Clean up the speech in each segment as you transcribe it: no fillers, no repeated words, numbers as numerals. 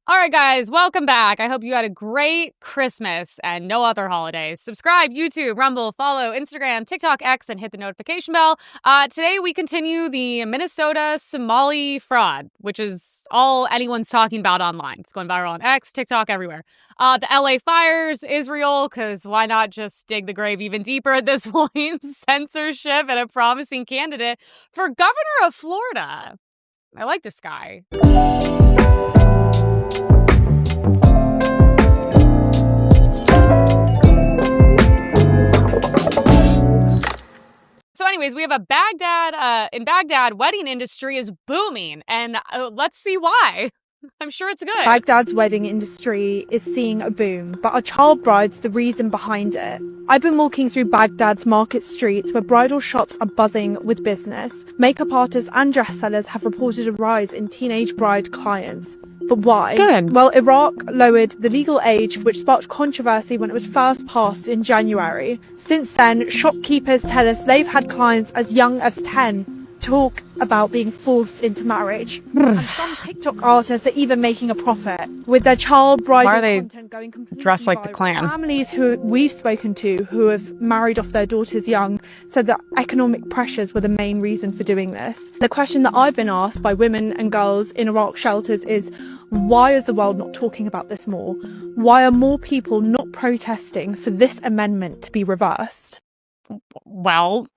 All right, guys, welcome back. I hope you had a great Christmas and no other holidays. Subscribe, YouTube, Rumble, follow, Instagram, TikTok, X, and hit the notification bell. Today, we continue the Minnesota Somali fraud, which is all anyone's talking about online. It's going viral on X, TikTok, everywhere. The LA fires, Israel, because why not just dig the grave even deeper at this point? Censorship and a promising candidate for governor of Florida. I like this guy. So anyways, we have a Baghdad, wedding industry is booming, and let's see why. I'm sure it's good. Baghdad's wedding industry is seeing a boom, but are child brides the reason behind it? I've been walking through Baghdad's market streets where bridal shops are buzzing with business. Makeup artists and dress sellers have reported a rise in teenage bride clients. But why? Good. Well, Iraq lowered the legal age, which sparked controversy when it was first passed in January. Since then, shopkeepers tell us they've had clients as young as 10 talk about being forced into marriage. And some TikTok artists are even making a profit with their child bridal content going completely dressed like the viral. Klan? Families who we've spoken to who have married off their daughters young said that economic pressures were the main reason for doing this. The question that I've been asked by women and girls in Iraq shelters is, why is the world not talking about this more? Why are more people not protesting for this amendment to be reversed? Well,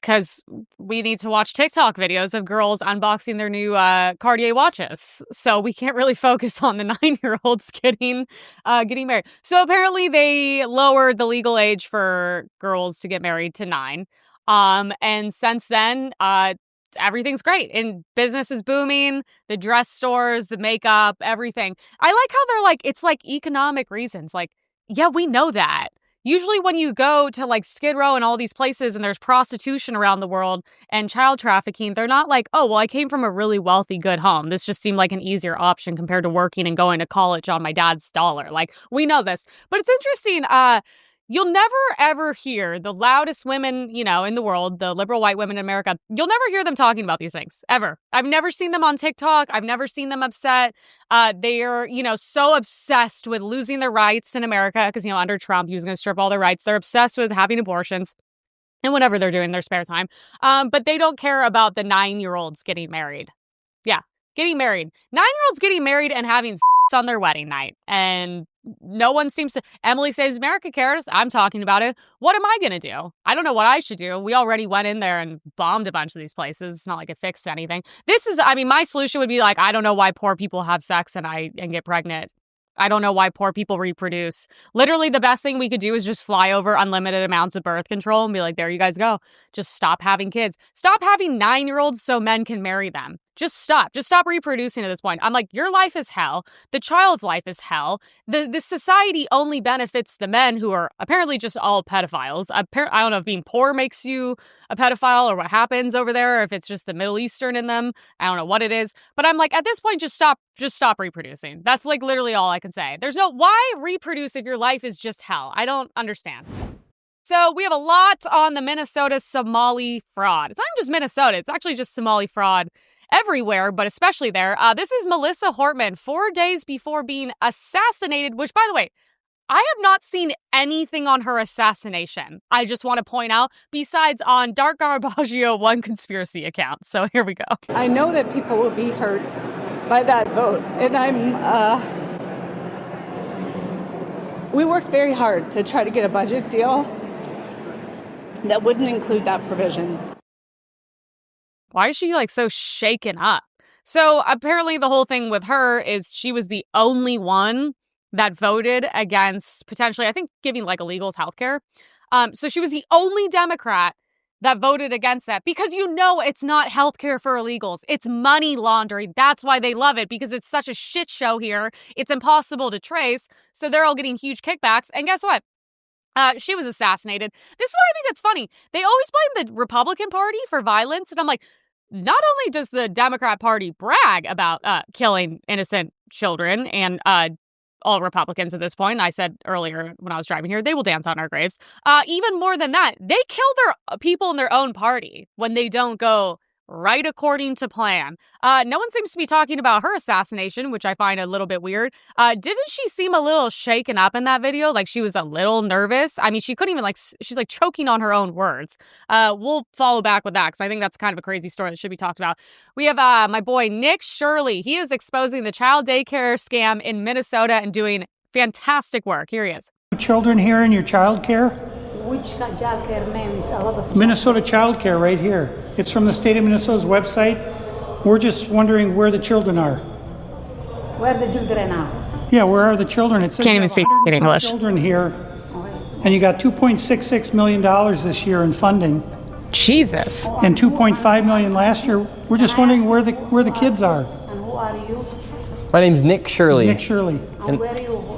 because we need to watch TikTok videos of girls unboxing their new Cartier watches. So we can't really focus on the 9-year-olds getting married. So apparently they lowered the legal age for girls to get married to 9. And since then, everything's great. And business is booming. The dress stores, the makeup, everything. I like how they're like, it's like economic reasons. Like, yeah, we know that. Usually when you go to like Skid Row and all these places and there's prostitution around the world and child trafficking, they're not like, oh, well, I came from a really wealthy, good home. This just seemed like an easier option compared to working and going to college on my dad's dollar. Like, we know this. But it's interesting. You'll never, ever hear the loudest women, in the world, the liberal white women in America. You'll never hear them talking about these things, ever. I've never seen them on TikTok. I've never seen them upset. They're, so obsessed with losing their rights in America because, under Trump, he was going to strip all their rights. They're obsessed with having abortions and whatever they're doing in their spare time. But they don't care about the 9-year-olds getting married. Yeah, getting married. 9-year-olds getting married and having sex on their wedding night. And no one seems to. Emily Saves America cares. I'm talking about it. What am I going to do? I don't know what I should do. We already went in there and bombed a bunch of these places. It's not like it fixed anything. My solution would be like, I don't know why poor people have sex and get pregnant. I don't know why poor people reproduce. Literally, the best thing we could do is just fly over unlimited amounts of birth control and be like, there you guys go. Just stop having kids. Stop having 9-year-olds so men can marry them. Just stop. Just stop reproducing at this point. I'm like, your life is hell. The child's life is hell. The society only benefits the men who are apparently just all pedophiles. I don't know if being poor makes you a pedophile or what happens over there, or if it's just the Middle Eastern in them. I don't know what it is. But I'm like, at this point, just stop reproducing. That's like literally all I can say. Why reproduce if your life is just hell? I don't understand. So we have a lot on the Minnesota Somali fraud. It's not just Minnesota. It's actually just Somali fraud everywhere, but especially there. This is Melissa Hortman 4 days before being assassinated, which, by the way, I have not seen anything on her assassination. I just want to point out, besides on Dark Garbaggio one conspiracy account. So here we go. I know that people will be hurt by that vote, and we worked very hard to try to get a budget deal that wouldn't include that provision. Why is she so shaken up? So apparently the whole thing with her is she was the only one that voted against potentially, I think, giving illegals healthcare. So she was the only Democrat that voted against that because it's not healthcare for illegals. It's money laundering. That's why they love it, because it's such a shit show here. It's impossible to trace. So they're all getting huge kickbacks. And guess what? She was assassinated. This is what I think that's funny. They always blame the Republican Party for violence. And I'm like, not only does the Democrat Party brag about killing innocent children and all Republicans at this point, I said earlier when I was driving here, they will dance on our graves. Even more than that, they kill their people in their own party when they don't go right according to plan. No one seems to be talking about her assassination, which I find a little bit weird. Didn't she seem a little shaken up in that video? Like she was a little nervous. I mean, she couldn't even she's like choking on her own words. We'll follow back with that because I think that's kind of a crazy story that should be talked about. We have my boy Nick Shirley. He is exposing the child daycare scam in Minnesota and doing fantastic work. Here he is. Children here in your childcare? Which childcare name is a lot of Minnesota Childcare right here. It's from the state of Minnesota's website. We're just wondering where the children are. Where the children are? Yeah, where are the children? It says Can't you even have speak 102 English. Children here, and you got $2.66 million this year in funding, Jesus. and $2.5 million last year. We're just wondering where the kids are. And who are you? My name's Nick Shirley. Nick Shirley. And where are you?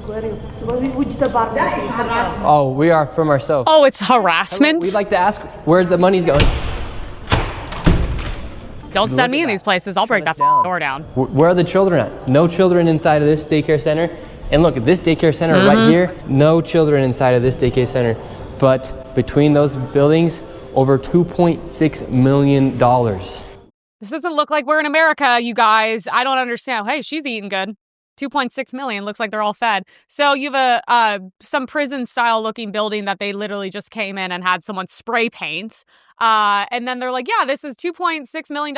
Which department? That is harassment. Oh, we are from ourselves. Oh, it's harassment? We'd like to ask where the money's going. Don't send me in these places. I'll break that door down. Where are the children at? No children inside of this daycare center. And look, at this daycare center right here, no children inside of this daycare center. But between those buildings, over $2.6 million. This doesn't look like we're in America, you guys. I don't understand. Hey, she's eating good. 2.6 million. Looks like they're all fed. So you have some prison style looking building that they literally just came in and had someone spray paint. And then they're like, yeah, this is $2.6 million.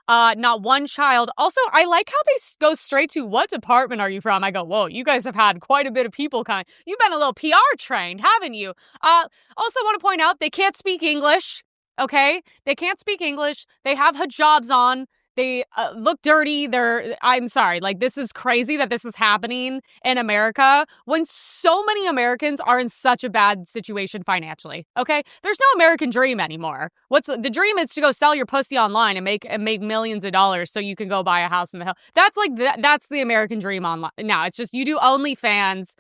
Not one child. Also, I like how they go straight to, what department are you from? I go, whoa, you guys have had quite a bit of people coming. You've been a little PR trained, haven't you? Also want to point out, they can't speak English. Okay? They can't speak English. They have hijabs on. They look dirty. I'm sorry. Like, this is crazy that this is happening in America when so many Americans are in such a bad situation financially. Okay? There's no American dream anymore. The dream is to go sell your pussy online and make millions of dollars so you can go buy a house in the hill. That's like, that's the American dream online. Now, it's just you do OnlyFans,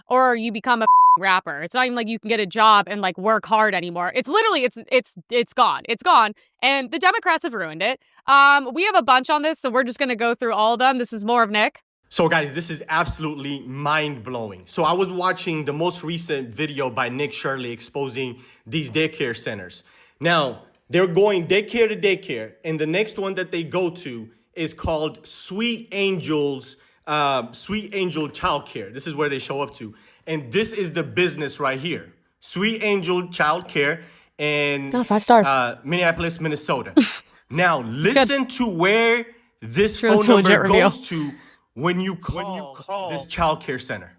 or you become a rapper. It's not even like you can get a job and like work hard anymore. It's literally, it's gone. It's gone. And the Democrats have ruined it. We have a bunch on this, so we're just going to go through all of them. This is more of Nick. So guys, this is absolutely mind-blowing. So I was watching the most recent video by Nick Shirley exposing these daycare centers. Now, they're going daycare to daycare, and the next one that they go to is called Sweet Angel Childcare. This is where they show up to. And this is the business right here. Sweet Angel Childcare in 5 stars. Minneapolis, Minnesota. Now, listen to where this Sure, phone that's a legit number review. goes to when you call this childcare center.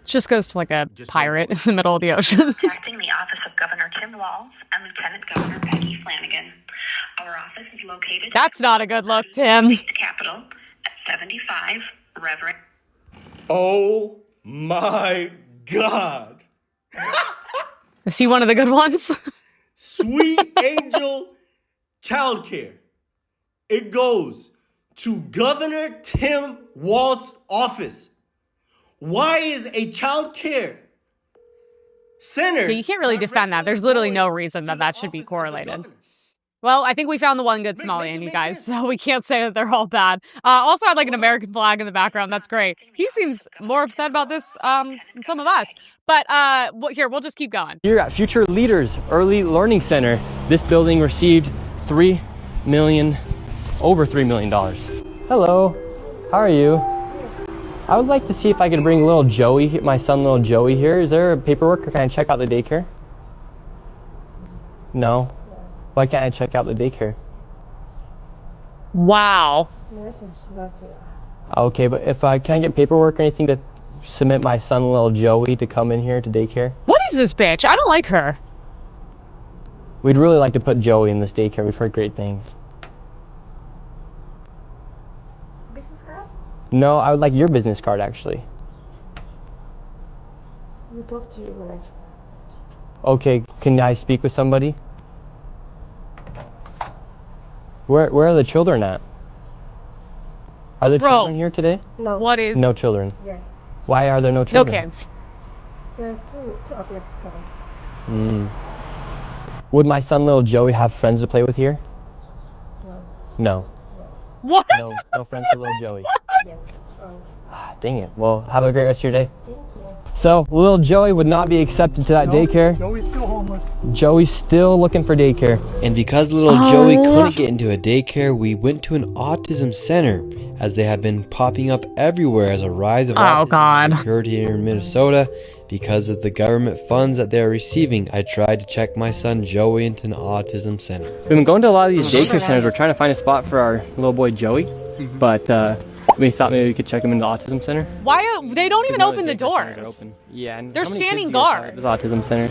Just goes to like a pirate in the middle of the ocean. Contacting the office of Governor Tim Walz and Lieutenant Governor Peggy Flanagan. Our office is located. That's not a good look, Tim. The Capitol at 75 Reverend. Oh my God. Is he one of the good ones? Sweet Angel Childcare. It goes to Governor Tim Walz's office. Why is a child care center? Yeah, you can't really defend that. There's literally no reason that should be correlated. Well, I think we found the one good Somalian, you guys, so we can't say that they're all bad. Also had like an American flag in the background. That's great. He seems more upset about this than some of us. But here, we'll just keep going. Here at Future Leaders Early Learning Center, this building received over $3 million. Hello, how are you? I would like to see if I could bring little Joey, my son little Joey here. Is there paperwork or can I check out the daycare? No? Why can't I check out the daycare? Wow. Okay, but if can I get paperwork or anything to submit my son little Joey to come in here to daycare? What is this bitch? I don't like her. We'd really like to put Joey in this daycare. We've heard great things. Business card? No, I would like your business card actually. You talk to your manager. Okay, can I speak with somebody? Where are the children at? Are there children here today? No. What is? No children. Yes. Why are there no No children? kids. There are two objects coming. Would my son, little Joey, have friends to play with here? No. What? No friends for little Joey. Yes. Dang it. Well, have a great rest of your day. So, little Joey would not be accepted to that daycare. Joey's still homeless. Joey's still looking for daycare. And because little Joey couldn't get into a daycare, we went to an autism center, as they have been popping up everywhere as a rise of autism has occurred here in Minnesota. Because of the government funds that they are receiving, I tried to check my son Joey into an autism center. We've been going to a lot of these daycare centers. We're trying to find a spot for our little boy Joey, but we thought maybe we could check him in the autism center. Why they don't even open the doors? Open. Yeah, and they're how many standing kids do you guys have guard. at this autism center.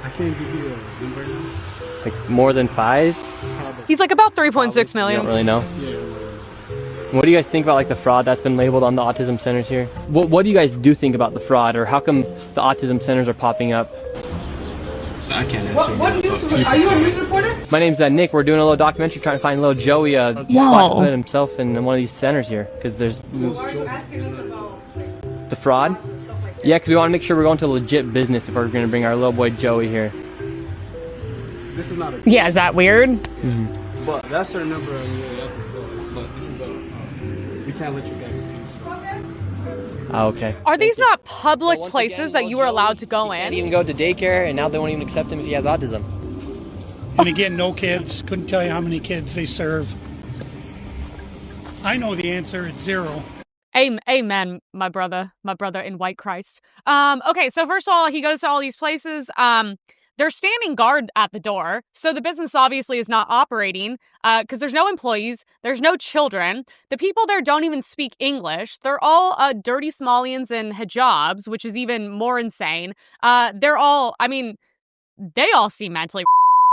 I can't give you a number now. Like more than 5? He's like about 3.6 million. You don't really know. Yeah. What do you guys think about like the fraud that's been labeled on the autism centers here? What do you guys do think about the fraud, or how come the autism centers are popping up? I can't answer. What news? Are you a news reporter? My name's Nick. We're doing a little documentary trying to find little Joey a spot to put himself in one of these centers here, because there's the fraud. Yeah, because we want to make sure we're going to legit business if we're going to bring our little boy Joey here. This is not a. Yeah, is that weird? But that's our number. But this is we can't let you guys see. So. Okay. Are these not public So places again, that you were Joey, allowed to go he in? can't even go to daycare, and now they won't even accept him if he has autism. And again, no kids. Couldn't tell you how many kids they serve. I know the answer. It's 0. Amen, my brother in white Christ. Okay, so first of all, he goes to all these places. They're standing guard at the door, so the business obviously is not operating because there's no employees, there's no children. The people there don't even speak English. They're all dirty Somalians in hijabs, which is even more insane. They're all, I mean, they all seem mentally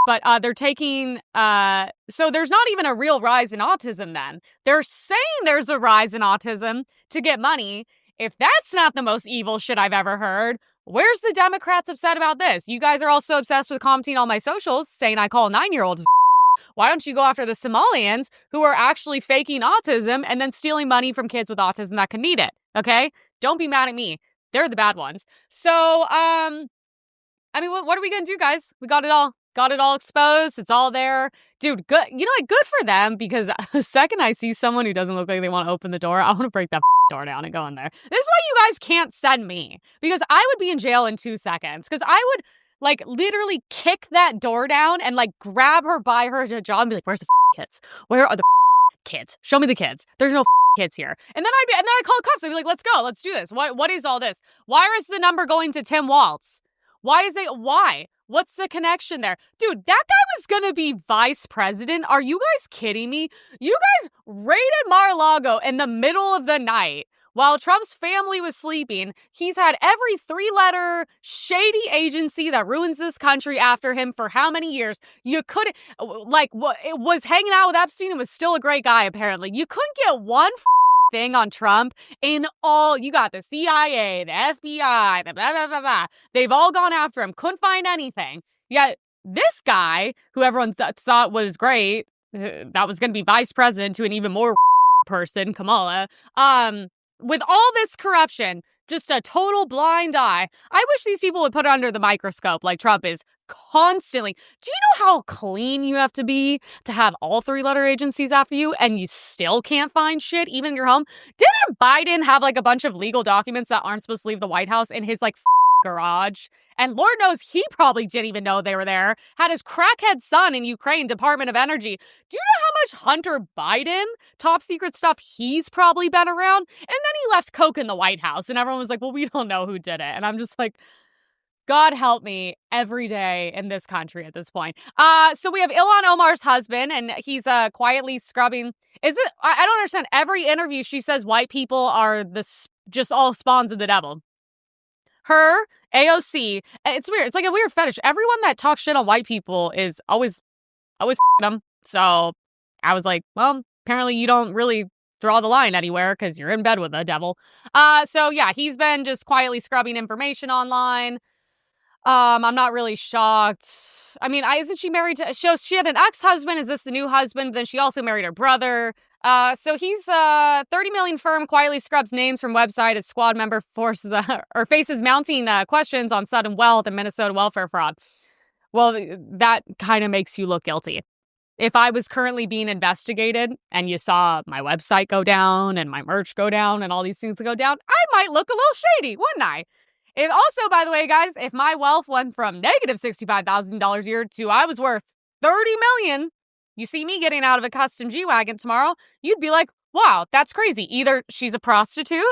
but they're taking, so there's not even a real rise in autism then. They're saying there's a rise in autism to get money. If that's not the most evil shit I've ever heard, where's the Democrats upset about this? You guys are all so obsessed with commenting on my socials, saying I call 9-year-olds. Why don't you go after the Somalians who are actually faking autism and then stealing money from kids with autism that can need it, okay? Don't be mad at me. They're the bad ones. So, I mean, what are we gonna do, guys? We got it all. Got it all exposed. It's all there. Dude, good. You know what? Good for them, because the second I see someone who doesn't look like they want to open the door, I want to break that door down and go in there. This is why you guys can't send me, because I would be in jail in 2 seconds, because I would like literally kick that door down and like grab her by her hijab and be like, where's the kids? Where are the kids? Show me the kids. There's no kids here. And then I'd call the cops. I'd be like, let's go. Let's do this. What is all this? Why is the number going to Tim Walz? Why? What's the connection there? Dude, that guy was gonna be vice president. Are you guys kidding me? You guys raided Mar-a-Lago in the middle of the night while Trump's family was sleeping. He's had every 3-letter shady agency that ruins this country after him for how many years? You couldn't, like, it was hanging out with Epstein and was still a great guy, apparently. You couldn't get one thing on Trump in all. You got the CIA, the FBI, the blah, blah, blah, blah. They've all gone after him. Couldn't find anything. Yet this guy, who everyone thought was great, that was going to be vice president to an even more person, Kamala, with all this corruption, just a total blind eye. I wish these people would put it under the microscope like Trump is constantly. Do you know how clean you have to be to have all 3-letter agencies after you and you still can't find shit even in your home? Didn't Biden have like a bunch of legal documents that aren't supposed to leave the White House in his like garage? And Lord knows he probably didn't even know they were there. Had his crackhead son in Ukraine, Department of Energy. Do you know how much Hunter Biden top secret stuff he's probably been around? And then he left coke in the White House and everyone was like, well, we don't know who did it. And I'm just like, God help me every day in this country at this point. So we have Ilhan Omar's husband, and he's quietly scrubbing. Is it? I don't understand. Every interview she says white people are just all spawns of the devil. Her, AOC, it's weird. It's like a weird fetish. Everyone that talks shit on white people is always them. So I was like, well, apparently you don't really draw the line anywhere because you're in bed with the devil. So yeah, he's been just quietly scrubbing information online. I'm not really shocked. I mean, isn't she married to, she had an ex-husband. Is this the new husband? Then she also married her brother. So he's a 30 million firm quietly scrubs names from website as squad member forces or faces mounting questions on sudden wealth and Minnesota welfare fraud. Well, that kind of makes you look guilty. If I was currently being investigated and you saw my website go down and my merch go down and all these things go down, I might look a little shady, wouldn't I? If also, by the way, guys, if my wealth went from negative $65,000 a year to I was worth 30 million, you see me getting out of a custom G-Wagon tomorrow, you'd be like, wow, that's crazy. Either she's a prostitute,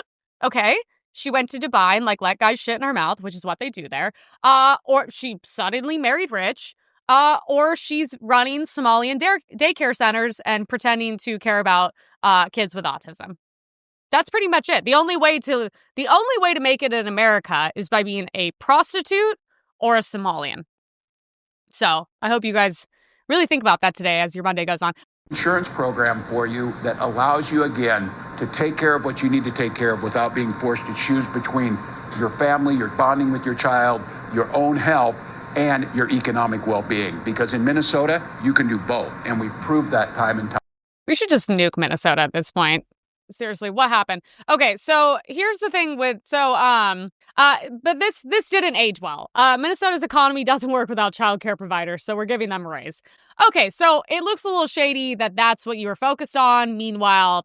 okay, she went to Dubai and let guys shit in her mouth, which is what they do there, or she suddenly married rich, or she's running Somalian daycare centers and pretending to care about kids with autism. That's pretty much it. The only way to make it in America is by being a prostitute or a Somalian. So I hope you guys really think about that today as your Monday goes on. Insurance program for you that allows you again to take care of what you need to take care of without being forced to choose between your family, your bonding with your child, your own health, and your economic well-being. Because in Minnesota, you can do both. And we proved that time and time. We should just nuke Minnesota at this point. Seriously, what happened? Okay, so here's the thing with, but this didn't age well. Minnesota's economy doesn't work without childcare providers, so we're giving them a raise. Okay, so it looks a little shady that that's what you were focused on. Meanwhile,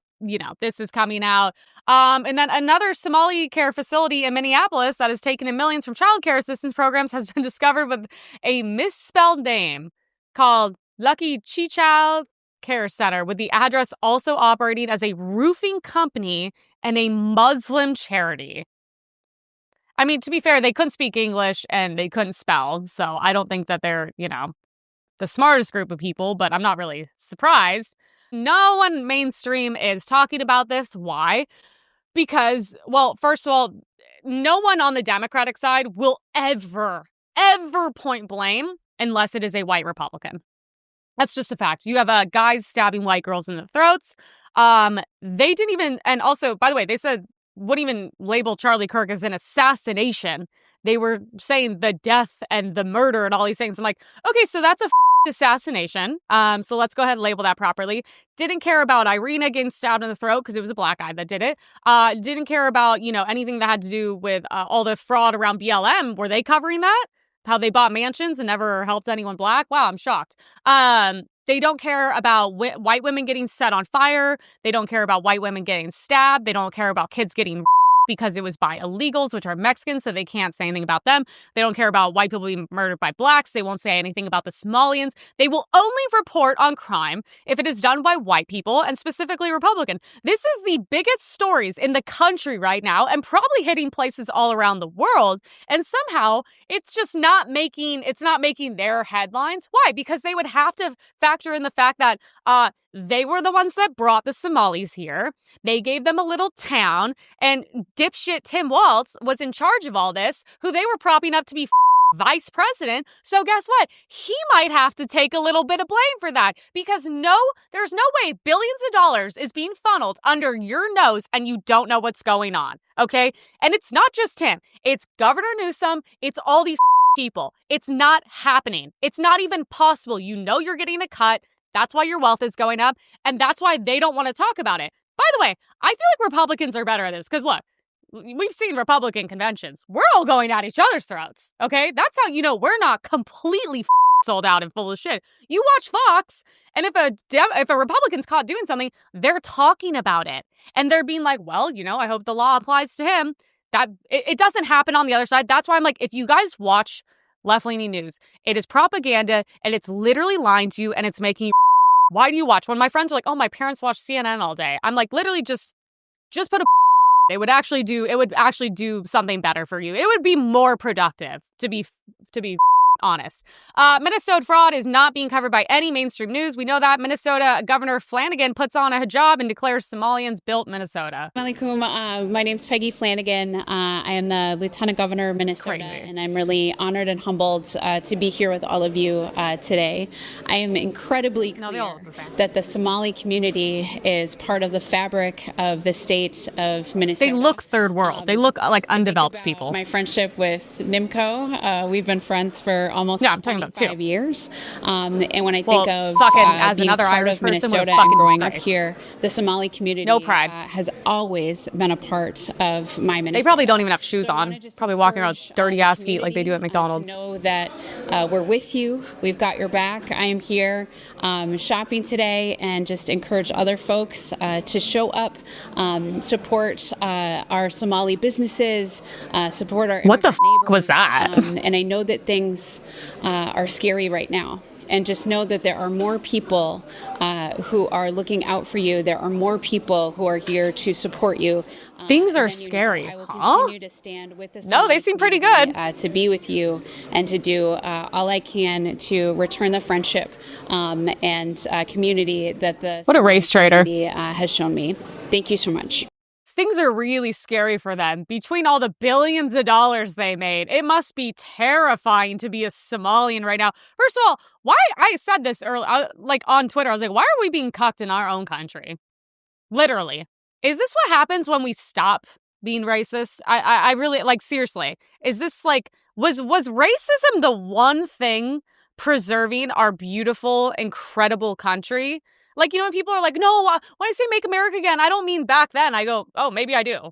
this is coming out. And then another Somali care facility in Minneapolis that has taken in millions from childcare assistance programs has been discovered with a misspelled name called Lucky Child Care Center, with the address also operating as a roofing company and a Muslim charity. I mean, to be fair, they couldn't speak English and they couldn't spell, so I don't think that they're, the smartest group of people, but I'm not really surprised. No one mainstream is talking about this. Why? Because, well, first of all, no one on the Democratic side will ever point blame unless it is a white Republican. That's just a fact. You have guys stabbing white girls in the throats. They didn't even, and also, by the way, they said wouldn't even label Charlie Kirk as an assassination. They were saying the death and the murder and all these things. I'm like, okay, so that's a assassination. So let's go ahead and label that properly. Didn't care about Irina getting stabbed in the throat because it was a black guy that did it. Didn't care about, anything that had to do with all the fraud around BLM. Were they covering that? How they bought mansions and never helped anyone black? Wow, I'm shocked. They don't care about white women getting set on fire. They don't care about white women getting stabbed. They don't care about kids getting because it was by illegals, which are Mexicans, so they can't say anything about them. They don't care about white people being murdered by blacks. They won't say anything about the Somalians. They will only report on crime if it is done by white people, and specifically Republican. This is the biggest stories in the country right now, and probably hitting places all around the world. And somehow it's just not making their headlines. Why? Because they would have to factor in the fact that they were the ones that brought the Somalis here. They gave them a little town, and dipshit Tim Walz was in charge of all this, who they were propping up to be vice president. So guess what? He might have to take a little bit of blame for that, because there's no way billions of dollars is being funneled under your nose and you don't know what's going on, okay? And it's not just him. It's Governor Newsom. It's all these people. It's not happening. It's not even possible. You're getting a cut. That's why your wealth is going up, and that's why they don't want to talk about it. By the way, I feel like Republicans are better at this, because look, we've seen Republican conventions. We're all going at each other's throats, okay? That's how we're not completely sold out and full of shit. You watch Fox, and if a Republican's caught doing something, they're talking about it. And they're being like, well, I hope the law applies to him. That it doesn't happen on the other side. That's why I'm like, if you guys watch left-leaning news, it is propaganda, and it's literally lying to you, and it's making you. Why do you watch? When my friends are like, oh, my parents watch CNN all day, I'm like, literally just put a. It would actually do something better for you. It would be more productive, to be honest. Minnesota fraud is not being covered by any mainstream news. We know that. Minnesota Governor Flanagan puts on a hijab and declares Somalians built Minnesota. Alaikum. My name's Peggy Flanagan. I am the Lieutenant Governor of Minnesota, and I'm really honored and humbled to be here with all of you today. I am incredibly clear that the Somali community is part of the fabric of the state of Minnesota. They look third world. They look like undeveloped people. My friendship with Nimco, we've been friends for almost I'm talking about 25 years. And when I Well, think of fucking as being another part Irish of person, what a Minnesota and fucking growing up disgrace. here, the Somali community No pride. has always been a part of my Minnesota. They probably don't even have shoes on. Probably walking around with dirty ass feet like they do at McDonald's. To know that we're with you. We've got your back. I am here shopping today, and just encourage other folks to show up, support our Somali businesses, support our What the immigrant was that? and I know that things are scary right now. And just know that there are more people who are looking out for you. There are more people who are here to support you. Things are scary. I will continue to stand with the No, they seem pretty good. To be with you and to do all I can to return the friendship and community that the What a race traitor has shown me. Thank you so much. Things are really scary for them. Between all the billions of dollars they made, it must be terrifying to be a Somalian right now. First of all, why I said this earlier, like on Twitter, I was like, why are we being cucked in our own country? Literally. Is this what happens when we stop being racist? I really, like, seriously, is this like, was racism the one thing preserving our beautiful, incredible country? Like, you know, when people are like, no, when I say make America again, I don't mean back then. I go, oh, maybe I do.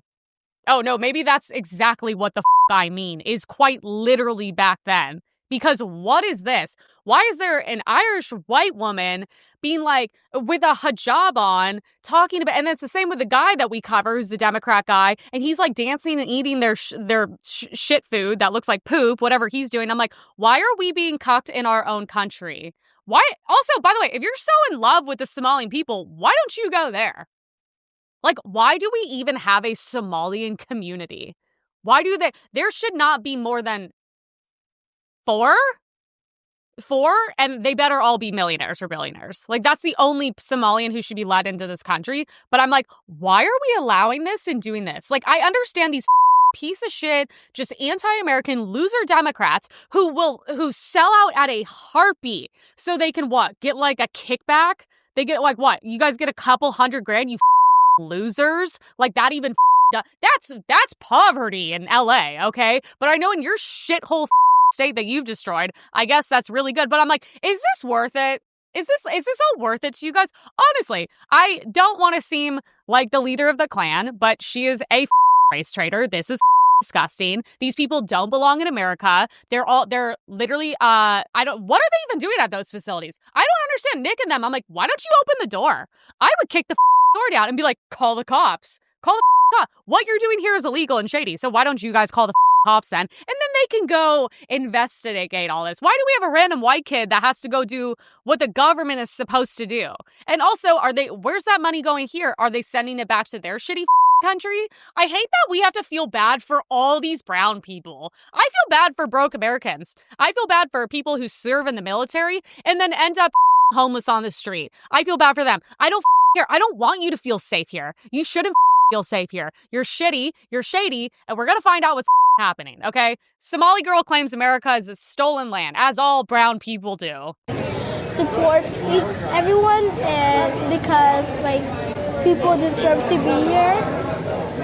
Oh, no, maybe that's exactly what the I mean, is quite literally back then. Because what is this? Why is there an Irish white woman being like, with a hijab on, talking about, and it's the same with the guy that we cover, who's the Democrat guy, and he's like dancing and eating their shit food that looks like poop, whatever he's doing. I'm like, why are we being cucked in our own country? Why? Also, by the way, if you're so in love with the Somalian people, why don't you go there? Like, why do we even have a Somalian community? Why do they? There should not be more than four, and they better all be millionaires or billionaires. Like, that's the only Somalian who should be let into this country. But I'm like, why are we allowing this and doing this? Like, I understand these piece of shit, just anti-American loser Democrats who sell out at a heartbeat so they can what? Get like a kickback? They get like what? You guys get a couple $100,000, you losers? Like that even that's poverty in LA, okay? But I know in your shithole state that you've destroyed, I guess that's really good. But I'm like, is this worth it? Is this all worth it to you guys? Honestly, I don't want to seem like the leader of the Klan, but she is a race traitor. This is disgusting. These people don't belong in America. They're literally what are they even doing at those facilities? I don't understand. Nick and them, I'm like, why don't you open the door? I would kick the door down and be like, call the cops. Call the cops. What you're doing here is illegal and shady. So why don't you guys call the cops then? And then they can go investigate all this. Why do we have a random white kid that has to go do what the government is supposed to do? And also, where's that money going here? Are they sending it back to their shitty country? I hate that we have to feel bad for all these brown people. I feel bad for broke Americans. I feel bad for people who serve in the military and then end up homeless on the street. I feel bad for them. I don't care. I don't want you to feel safe here. You shouldn't feel safe here. You're shitty, you're shady, and we're gonna find out what's happening, okay? Somali girl claims America is a stolen land, as all brown people do. Support everyone, and because like people deserve to be here.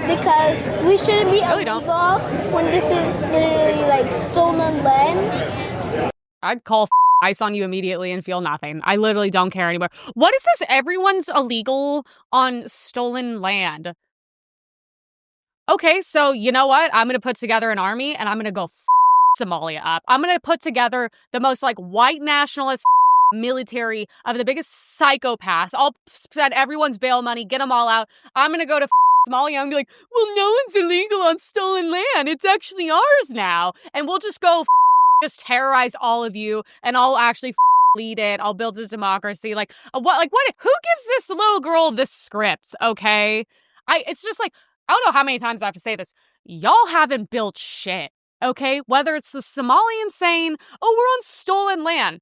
Because we shouldn't be illegal when this is literally like stolen land. I'd call ICE on you immediately and feel nothing. I literally don't care anymore. What is this? Everyone's illegal on stolen land. Okay, so you know what? I'm going to put together an army and I'm going to go Somalia up. I'm going to put together the most like white nationalist military of the biggest psychopaths. I'll spend everyone's bail money, get them all out. I'm going to go to Somalia and be like, well, no one's illegal on stolen land. It's actually ours now. And we'll just go just terrorize all of you and I'll actually lead it. I'll build a democracy. Like, what? Who gives this little girl this script, okay? It's just like, I don't know how many times I have to say this. Y'all haven't built shit, okay? Whether it's the Somalians saying, oh, we're on stolen land.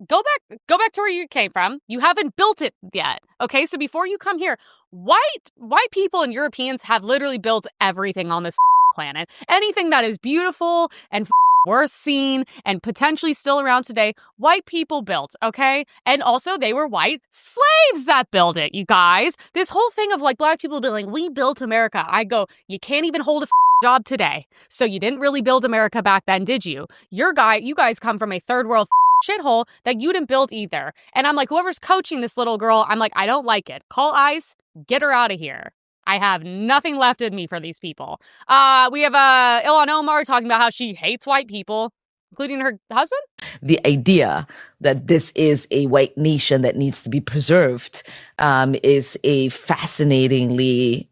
Go back to where you came from. You haven't built it yet, okay? So before you come here, white people and Europeans have literally built everything on this planet. Anything that is beautiful and worth seeing and potentially still around today, white people built, okay? And also they were white slaves that built it, you guys. This whole thing of like black people being like, we built America. I go, you can't even hold a job today. So you didn't really build America back then, did you? You guys come from a third world shithole that you didn't build either. And I'm like, whoever's coaching this little girl, I'm like, I don't like it. Call ICE, get her out of here. I have nothing left in me for these people. We have Ilhan Omar talking about how she hates white people, including her husband. The idea that this is a white nation that needs to be preserved is a fascinatingly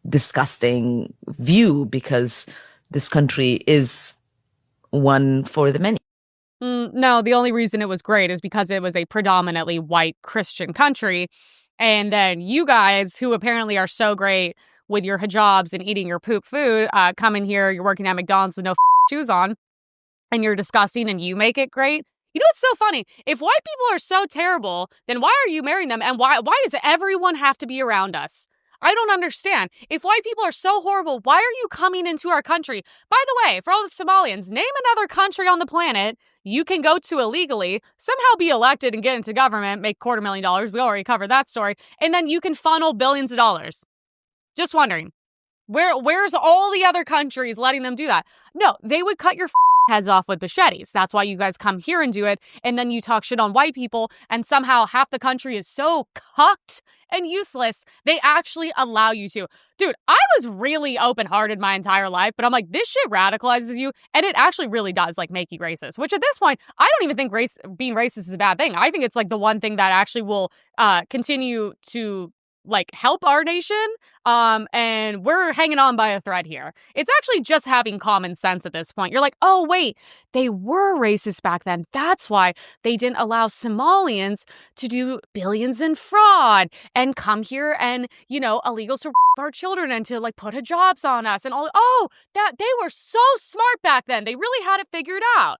disgusting view, because this country is one for the many. No, the only reason it was great is because it was a predominantly white Christian country. And then you guys, who apparently are so great with your hijabs and eating your poop food, come in here, you're working at McDonald's with no shoes on, and you're disgusting and you make it great. You know what's so funny? If white people are so terrible, then why are you marrying them? And why does everyone have to be around us? I don't understand. If white people are so horrible, why are you coming into our country? By the way, for all the Somalians, name another country on the planet you can go to illegally, somehow be elected and get into government, make $250,000. We already covered that story. And then you can funnel billions of dollars. Just wondering, where's all the other countries letting them do that? No, they would cut your heads off with machetes. That's why you guys come here and do it. And then you talk shit on white people, and somehow half the country is so cucked and useless, they actually allow you to. Dude, I was really open-hearted my entire life, but I'm like, this shit radicalizes you, and it actually really does, like, make you racist. Which at this point, I don't even think being racist is a bad thing. I think it's, like, the one thing that actually will continue to, like, help our nation, and we're hanging on by a thread here. It's actually just having common sense at this point. You're like, oh, wait, they were racist back then. That's why they didn't allow Somalians to do billions in fraud and come here and, you know, illegals to our children and to, like, put hijabs on us and all. Oh, that they were so smart back then. They really had it figured out.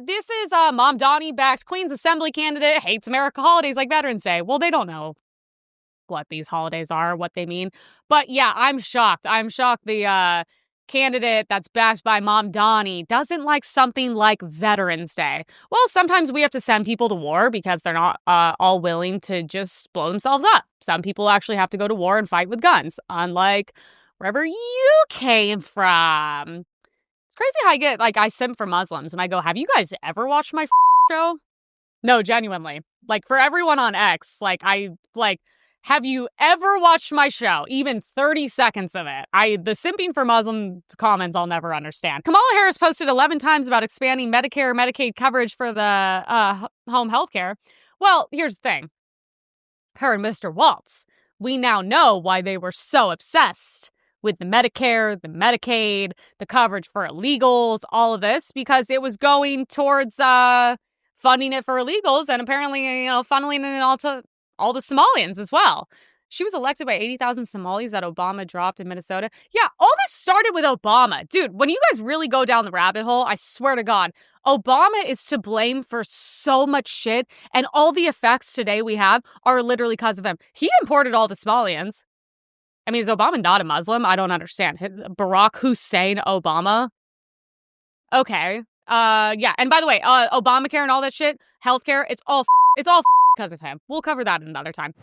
This is Mom Donnie backed Queen's Assembly candidate, hates America holidays like Veterans Day. Well, they don't know what these holidays are, what they mean. But yeah, I'm shocked. The candidate that's backed by Mom Donnie doesn't like something like Veterans Day. Well, sometimes we have to send people to war because they're not all willing to just blow themselves up. Some people actually have to go to war and fight with guns, unlike wherever you came from. It's crazy how I get, like, I simp for Muslims and I go, have you guys ever watched my show? No, genuinely. Like, for everyone on X, have you ever watched my show? Even 30 seconds of it. The simping for Muslim comments I'll never understand. Kamala Harris posted 11 times about expanding Medicare, Medicaid coverage for the home health care. Well, here's the thing. Her and Mr. Walz, we now know why they were so obsessed with the Medicare, the Medicaid, the coverage for illegals, all of this, because it was going towards funding it for illegals and apparently, you know, funneling it all to all the Somalians as well. She was elected by 80,000 Somalis that Obama dropped in Minnesota. Yeah, all this started with Obama. Dude, when you guys really go down the rabbit hole, I swear to God, Obama is to blame for so much shit, and all the effects today we have are literally because of him. He imported all the Somalians. I mean, is Obama not a Muslim? I don't understand. Barack Hussein Obama? Okay. Yeah, and by the way, Obamacare and all that shit, healthcare, it's all because of him. We'll cover that another time.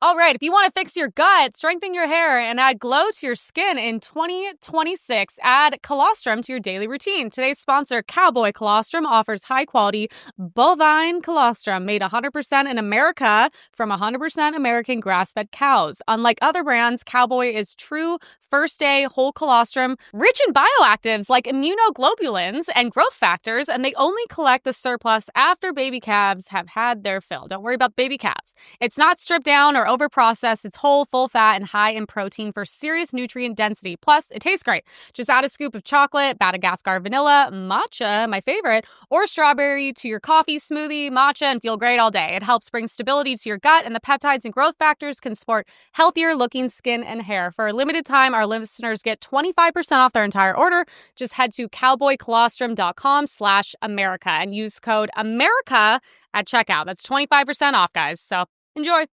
All right, if you want to fix your gut, strengthen your hair, and add glow to your skin in 2026, add colostrum to your daily routine. Today's sponsor, Cowboy Colostrum, offers high-quality bovine colostrum made 100% in America from 100% American grass-fed cows. Unlike other brands, Cowboy is true first-day whole colostrum, rich in bioactives like immunoglobulins and growth factors, and they only collect the surplus after baby calves have had their fill. Don't worry about baby calves. It's not stripped down or over-processed. It's whole, full fat, and high in protein for serious nutrient density. Plus, it tastes great. Just add a scoop of chocolate, Madagascar vanilla, matcha, my favorite, or strawberry to your coffee, smoothie, matcha, and feel great all day. It helps bring stability to your gut, and the peptides and growth factors can support healthier-looking skin and hair. For a limited time, our listeners get 25% off their entire order. Just head to cowboycolostrum.com/America and use code AMERICA at checkout. That's 25% off, guys. So enjoy.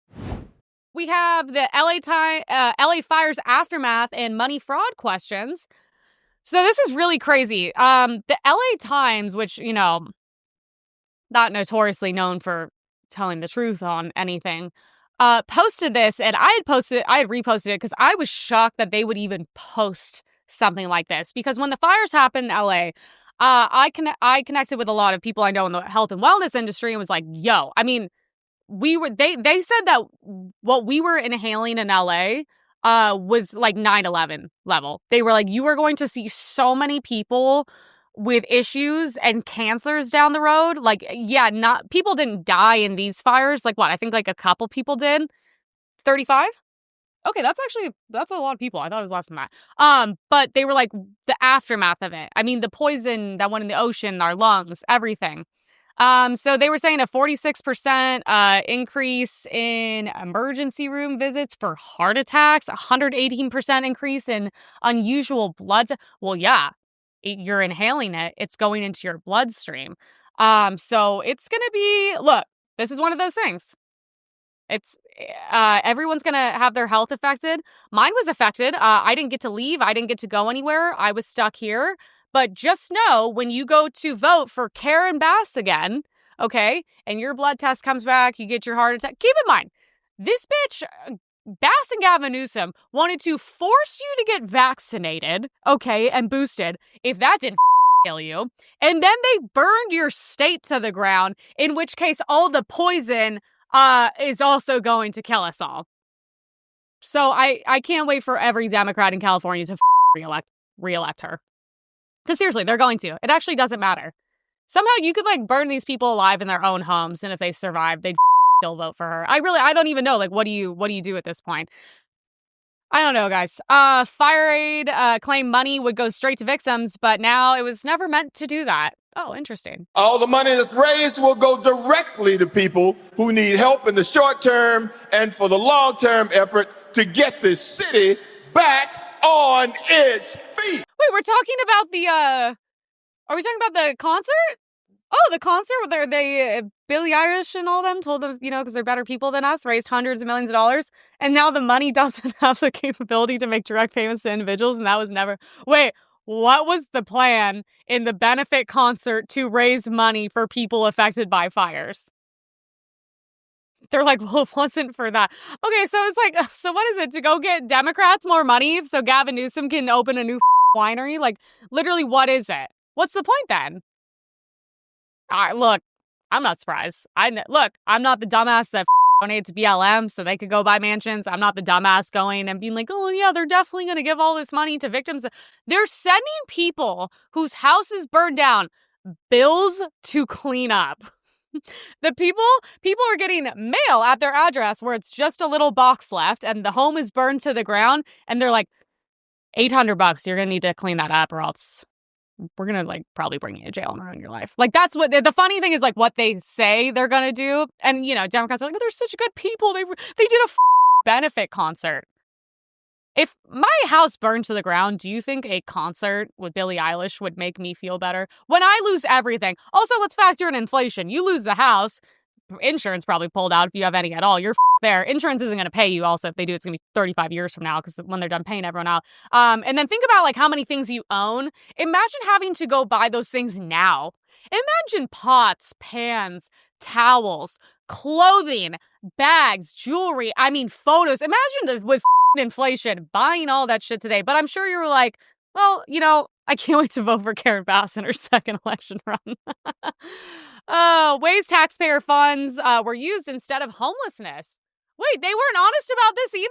We have the LA fires aftermath and money fraud questions. So this is really crazy. The LA Times, which, you know, not notoriously known for telling the truth on anything, posted this, and I had reposted it because I was shocked that they would even post something like this. Because when the fires happened in LA, I connected with a lot of people I know in the health and wellness industry and was like, yo, I mean, they said that what we were inhaling in LA was like 9/11 level. They were like, you are going to see so many people with issues and cancers down the road. Like, yeah, people didn't die in these fires. Like, what? I think like a couple people did. 35? Okay, that's a lot of people. I thought it was less than that. But they were like the aftermath of it. I mean, the poison that went in the ocean, our lungs, everything. So they were saying a 46% increase in emergency room visits for heart attacks, 118% increase in unusual blood. Well, yeah, you're inhaling it. It's going into your bloodstream. So it's going to be, look, this is one of those things. It's everyone's going to have their health affected. Mine was affected. I didn't get to leave. I didn't get to go anywhere. I was stuck here. But just know when you go to vote for Karen Bass again, okay, and your blood test comes back, you get your heart attack. Keep in mind, this bitch, Bass and Gavin Newsom, wanted to force you to get vaccinated, okay, and boosted, if that didn't kill you. And then they burned your state to the ground, in which case all the poison is also going to kill us all. So I can't wait for every Democrat in California to reelect her. Because seriously, they're going to. It actually doesn't matter. Somehow you could like burn these people alive in their own homes, and if they survive, they'd still vote for her. I don't even know. Like, what do you do at this point? I don't know, guys. Fire Aid claimed money would go straight to victims, but now it was never meant to do that. Oh, interesting. All the money that's raised will go directly to people who need help in the short term and for the long-term effort to get this city back on its feet. Wait, we're talking about the, are we talking about the concert? Oh, the concert where they Billie Eilish and all them told them, you know, because they're better people than us, raised hundreds of millions of dollars, and now the money doesn't have the capability to make direct payments to individuals, and that was never, wait, what was the plan in the benefit concert to raise money for people affected by fires? They're like, well, it wasn't for that. Okay, so it's like, so what is it? To go get Democrats more money so Gavin Newsom can open a new winery? Like, literally, what is it? What's the point then? Look, I'm not surprised. Look, I'm not the dumbass that donated to BLM so they could go buy mansions. I'm not the dumbass going and being like, oh, yeah, they're definitely going to give all this money to victims. They're sending people whose houses burned down bills to clean up. The people are getting mail at their address where it's just a little box left and the home is burned to the ground, and they're like, $800, you're gonna need to clean that up or else we're gonna like probably bring you to jail and ruin your life. Like, that's what the funny thing is, like what they say they're gonna do. And you know, Democrats are like, oh, they're such good people, they did a benefit concert. If my house burned to the ground, do you think a concert with Billie Eilish would make me feel better? When I lose everything. Also, let's factor in inflation. You lose the house, insurance probably pulled out if you have any at all. You're there. Insurance isn't going to pay you. Also, if they do, it's going to be 35 years from now because when they're done paying everyone out. And then think about like how many things you own. Imagine having to go buy those things now. Imagine pots, pans, towels, clothing, bags, jewelry. I mean, photos. Imagine with inflation buying all that shit today. But I'm sure you were like, well, you know, I can't wait to vote for Karen Bass in her second election run. Ways taxpayer funds were used instead of homelessness. Wait, they weren't honest about this either?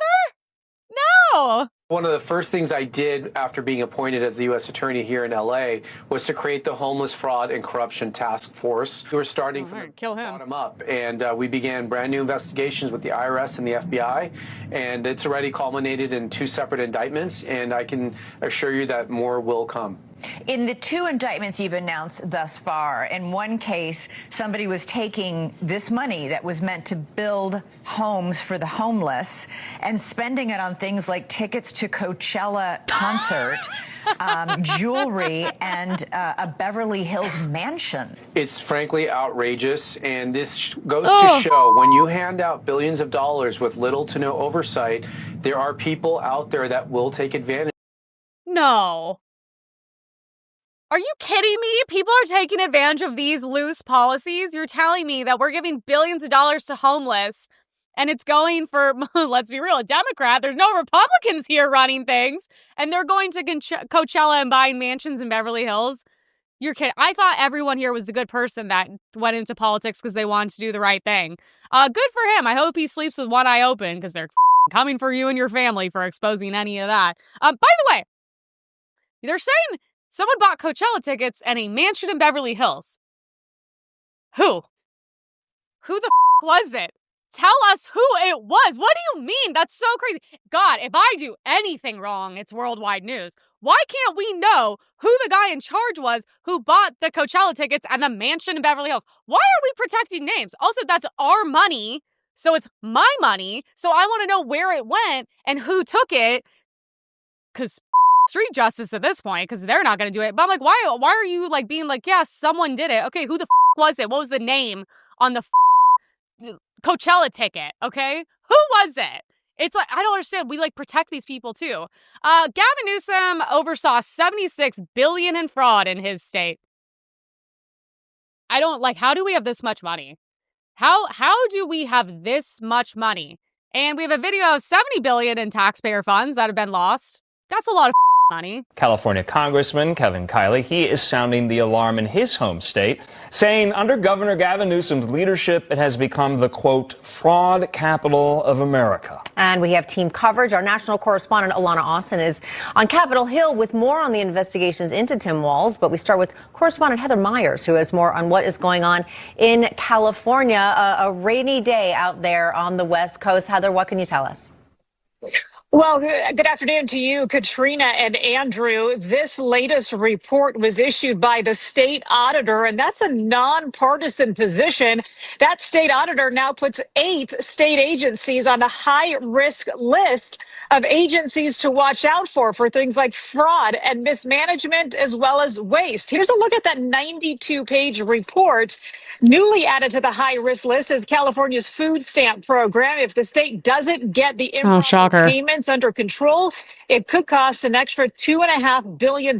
No. One of the first things I did after being appointed as the U.S. Attorney here in L.A. was to create the Homeless Fraud and Corruption Task Force. We were starting from the bottom up, and we began brand new investigations with the IRS and the FBI, and it's already culminated in 2 separate indictments, and I can assure you that more will come. In the 2 indictments you've announced thus far, in one case, somebody was taking this money that was meant to build homes for the homeless and spending it on things like tickets to Coachella concert, jewelry, and a Beverly Hills mansion. It's frankly outrageous, and this goes to show when you hand out billions of dollars with little to no oversight, there are people out there that will take advantage. No. Are you kidding me? People are taking advantage of these loose policies. You're telling me that we're giving billions of dollars to homeless And it's going for, let's be real, a Democrat. There's no Republicans here running things. And they're going to Coachella and buying mansions in Beverly Hills. You're kidding. I thought everyone here was a good person that went into politics because they wanted to do the right thing. Good for him. I hope he sleeps with one eye open because they're coming for you and your family for exposing any of that. By the way, they're saying someone bought Coachella tickets and a mansion in Beverly Hills. Who? Who the was it? Tell us who it was. What do you mean? That's so crazy. God, if I do anything wrong, it's worldwide news. Why can't we know who the guy in charge was who bought the Coachella tickets and the mansion in Beverly Hills? Why are we protecting names? Also, that's our money, so it's my money, so I want to know where it went and who took it, because street justice at this point, because they're not going to do it. But I'm like, why are you like being like, yeah, someone did it. Okay, who the was it? What was the name on the Coachella ticket, okay? Who was it? It's like, I don't understand. We like protect these people too. Gavin Newsom oversaw $76 billion in fraud in his state. I don't like, how do we have this much money? How do we have this much money? And we have a video of $70 billion in taxpayer funds that have been lost. That's a lot of money. California Congressman Kevin Kiley, he is sounding the alarm in his home state, saying under Governor Gavin Newsom's leadership, it has become the, quote, fraud capital of America. And we have team coverage. Our national correspondent Alana Austin is on Capitol Hill with more on the investigations into Tim Walz. But we start with correspondent Heather Myers, who has more on what is going on in California. A rainy day out there on the West Coast. Heather, what can you tell us? Well, good afternoon to you, Katrina and Andrew. This latest report was issued by the state auditor, and that's a nonpartisan position. That state auditor now puts 8 state agencies on the high-risk list of agencies to watch out for things like fraud and mismanagement as well as waste. Here's a look at that 92-page report. Newly added to the high-risk list is California's food stamp program. If the state doesn't get the improper payments under control, it could cost an extra $2.5 billion.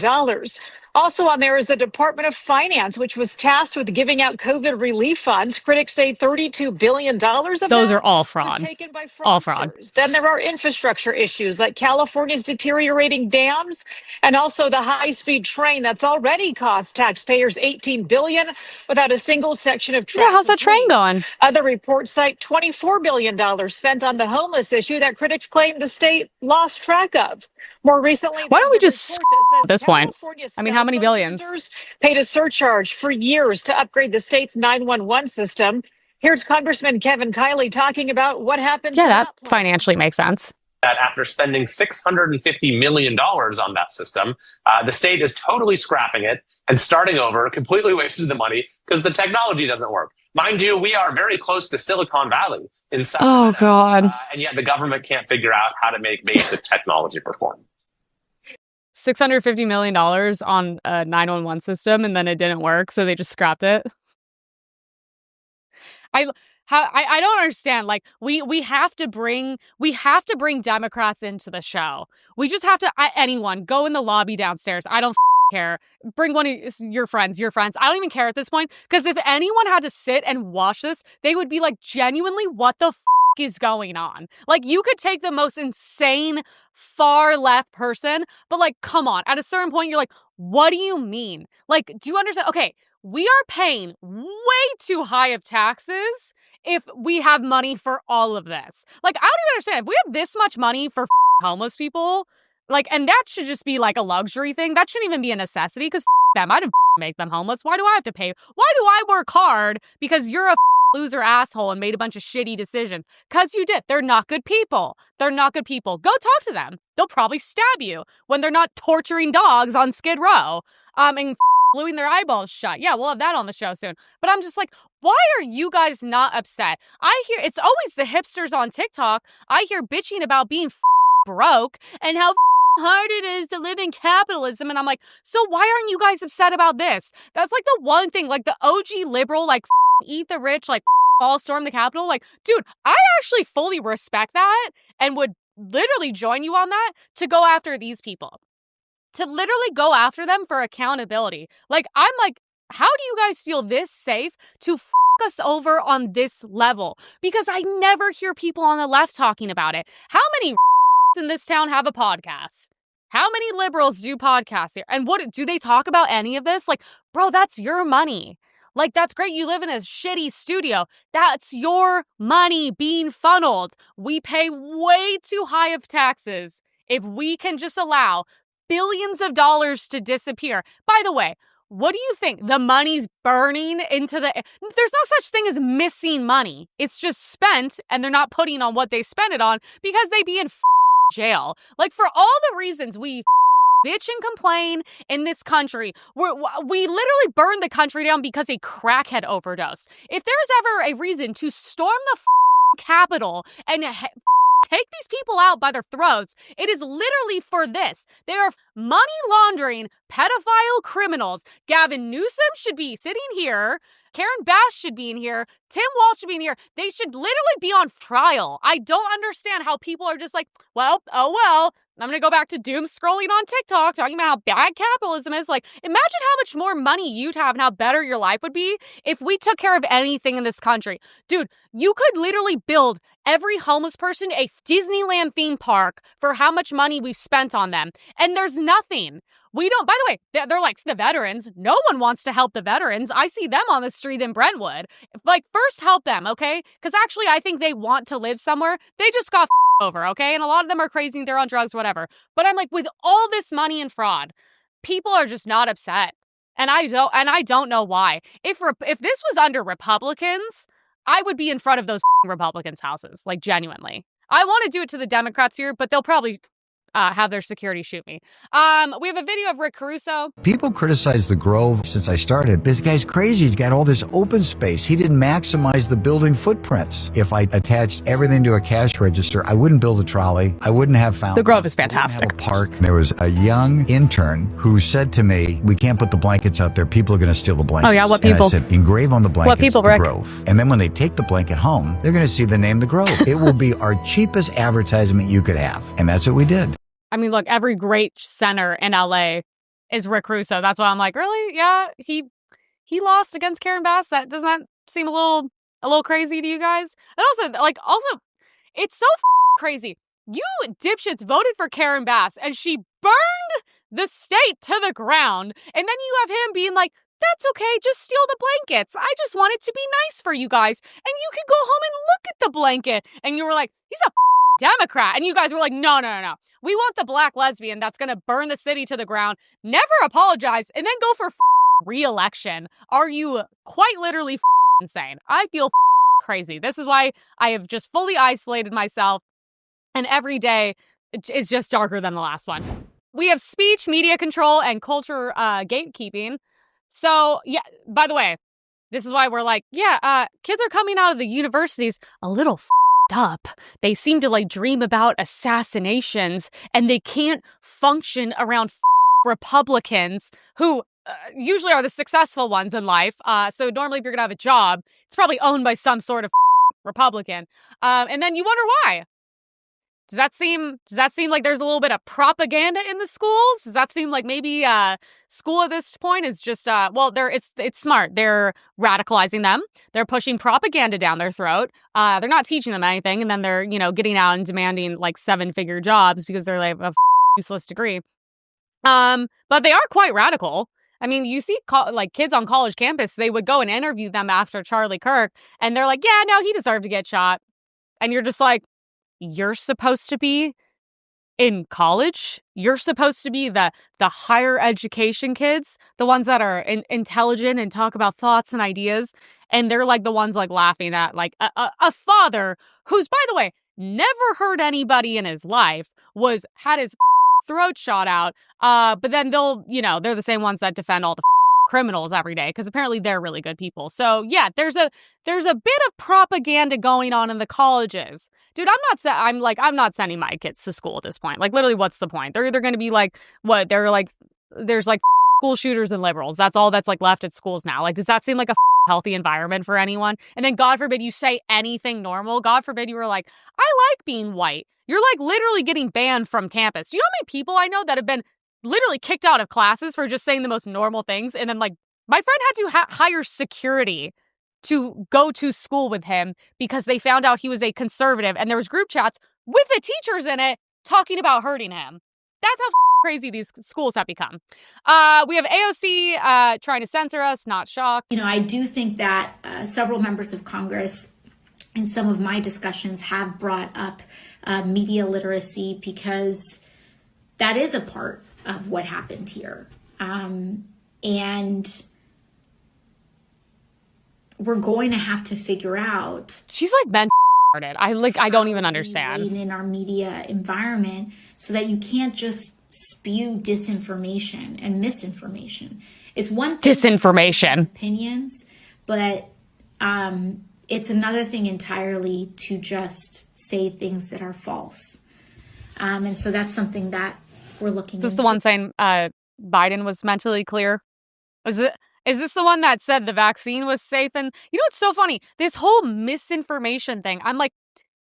Also on there is the Department of Finance, which was tasked with giving out COVID relief funds. Critics say $32 billion of those are all fraud. Taken by all fraud. Then there are infrastructure issues like California's deteriorating dams and also the high-speed train that's already cost taxpayers $18 billion without a single section of track. Yeah, how's that train going? Other reports cite $24 billion spent on the homeless issue that critics claim the state lost track of. More recently, why don't we just at this point? I mean, how many billions? Paid a surcharge for years to upgrade the state's 911 system. Here's Congressman Kevin Kiley talking about what happened. Yeah, that financially makes sense. That after spending $650 million on that system, the state is totally scrapping it and starting over, completely wasted the money because the technology doesn't work. Mind you, we are very close to Silicon Valley in Sacramento. Oh, God. And yet the government can't figure out how to make basic technology perform. $650 million on a 911 system, and then it didn't work, so they just scrapped it. I don't understand. Like, we have to bring Democrats into the show. We just have to, anyone, go in the lobby downstairs. I don't care. Bring one of your friends. I don't even care at this point, because if anyone had to sit and watch this, they would be like, genuinely, what the is going on? Like, you could take the most insane far left person, but like, come on, at a certain point, you're like, what do you mean? Like, do you understand? Okay, we are paying way too high of taxes if we have money for all of this. Like, I don't even understand. If we have this much money for homeless people, like, and that should just be like a luxury thing. That shouldn't even be a necessity, because them. I didn't make them homeless. Why do I have to pay? Why do I work hard? Because you're a loser asshole and made a bunch of shitty decisions. Because you did. They're not good people. Go talk to them. They'll probably stab you when they're not torturing dogs on Skid Row and gluing their eyeballs shut. Yeah, we'll have that on the show soon. But I'm just like, why are you guys not upset? I hear it's always the hipsters on TikTok. I hear bitching about being broke and how hard it is to live in capitalism. And I'm like, so why aren't you guys upset about this? That's like the one thing, like the OG liberal, like eat the rich, like all storm the Capitol. Like, dude, I actually fully respect that and would literally join you on that to go after these people. To literally go after them for accountability. Like, I'm like, how do you guys feel this safe to f us over on this level? Because I never hear people on the left talking about it. How many in this town have a podcast? How many liberals do podcasts here? And what do they talk about any of this? Like, bro, that's your money. Like, that's great. You live in a shitty studio. That's your money being funneled. We pay way too high of taxes if we can just allow billions of dollars to disappear. By the way, what do you think? The money's burning into the... There's no such thing as missing money. It's just spent, and they're not putting on what they spend it on because they be in jail. Like, for all the reasons we bitch and complain in this country, we literally burned the country down because a crackhead overdosed. If there's ever a reason to storm the Capitol and take these people out by their throats, it is literally for this. They are money laundering pedophile criminals. Gavin Newsom should be sitting here. Karen Bass should be in here. Tim Walz should be in here. They should literally be on trial. I don't understand how people are just like, well, oh well, I'm going to go back to doom scrolling on TikTok, talking about how bad capitalism is. Like, imagine how much more money you'd have and how better your life would be if we took care of anything in this country. Dude, you could literally build every homeless person a Disneyland theme park for how much money we've spent on them. And there's nothing. We don't, by the way, they're like the veterans. No one wants to help the veterans. I see them on the street in Brentwood. Like, first help them, okay? Because actually, I think they want to live somewhere. They just got over, okay? And a lot of them are crazy, they're on drugs, whatever. But I'm like, with all this money and fraud, people are just not upset. And I don't know why. If this was under Republicans, I would be in front of those Republicans' houses, like, genuinely. I want to do it to the Democrats here, but they'll probably have their security shoot me. We have a video of Rick Caruso. People criticize the Grove since I started. This guy's crazy. He's got all this open space. He didn't maximize the building footprints. If I attached everything to a cash register, I wouldn't build a trolley. I wouldn't have fountains. The Grove is fantastic. I wouldn't have a park. There was a young intern who said to me, we can't put the blankets out there. People are going to steal the blankets. Oh yeah, what people? And I said, engrave on the blankets, what people, the Rick? Grove. And then when they take the blanket home, they're going to see the name the Grove. It will be our cheapest advertisement you could have. And that's what we did. I mean, look, every great center in LA is Rick Caruso. That's why I'm like, really? Yeah, he lost against Karen Bass. Doesn't that seem a little crazy to you guys? And also, it's so crazy. You dipshits voted for Karen Bass, and she burned the state to the ground. And then you have him being like, that's okay, just steal the blankets. I just want it to be nice for you guys. And you can go home and look at the blanket. And you were like, he's a Democrat. And you guys were like, no. We want the black lesbian that's going to burn the city to the ground, never apologize, and then go for re-election. Are you quite literally insane? I feel crazy. This is why I have just fully isolated myself, and every day is just darker than the last one. We have speech, media control, and culture gatekeeping. So, yeah, by the way, this is why we're like, kids are coming out of the universities a little up. They seem to dream about assassinations, and they can't function around Republicans who usually are the successful ones in life. So normally if you're gonna have a job, it's probably owned by some sort of Republican. And then you wonder why. Does that seem like there's a little bit of propaganda in the schools? Does that seem like maybe school at this point is just it's smart. They're radicalizing them. They're pushing propaganda down their throat. They're not teaching them anything, and then they're getting out and demanding 7-figure jobs because they're a useless degree. But they are quite radical. I mean, you see kids on college campus, they would go and interview them after Charlie Kirk, and they're like, yeah, no, he deserved to get shot. And you're just like, you're supposed to be in college? You're supposed to be the higher education kids, the ones that are intelligent and talk about thoughts and ideas. And they're the ones laughing at a father who's, by the way, never hurt anybody in his life, had his throat shot out. But then they're the same ones that defend all the criminals every day because apparently they're really good people. So yeah, there's a bit of propaganda going on in the colleges. Dude, I'm not sending my kids to school at this point. Literally, what's the point? They're either going to be there's school shooters and liberals. That's all that's left at schools now. Does that seem like a healthy environment for anyone? And then God forbid you say anything normal. God forbid you were like, I like being white. You're literally getting banned from campus. Do you know how many people I know that have been literally kicked out of classes for just saying the most normal things and then My friend had to hire security to go to school with him because they found out he was a conservative, and there was group chats with the teachers in it talking about hurting him. That's how crazy these schools have become. We have AOC trying to censor us, not shocked. You know, I do think that several members of Congress in some of my discussions have brought up media literacy, because that is a part of what happened here. And we're going to have to figure out. She's like been I don't even understand. In our media environment, so that you can't just spew disinformation and misinformation. It's one thing, disinformation opinions, but it's another thing entirely to just say things that are false. And so that's something that we're looking into. Is this the one saying Biden was mentally clear? Is this the one that said the vaccine was safe? And you know, it's so funny. This whole misinformation thing, I'm like,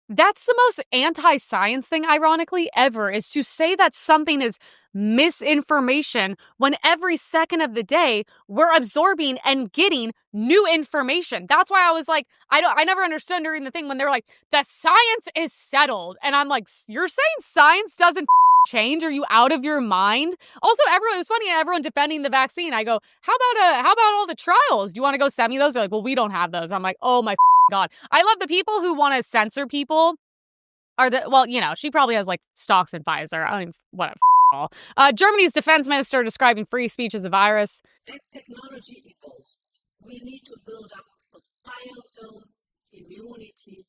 that's the most anti-science thing, ironically, ever, is to say that something is misinformation when every second of the day we're absorbing and getting new information. That's why I was like, I never understood during the thing when they were like, the science is settled. And I'm like, you're saying science doesn't change? Are you out of your mind? Also, it was funny, everyone defending the vaccine. I go, how about all the trials? Do you want to go send me those? They're like, well, we don't have those. I'm like, oh my God. I love the people who want to censor people. Well, you know, she probably has like stocks in Pfizer. I mean, whatever. Germany's defense minister describing free speech as a virus. As technology evolves, we need to build up societal immunity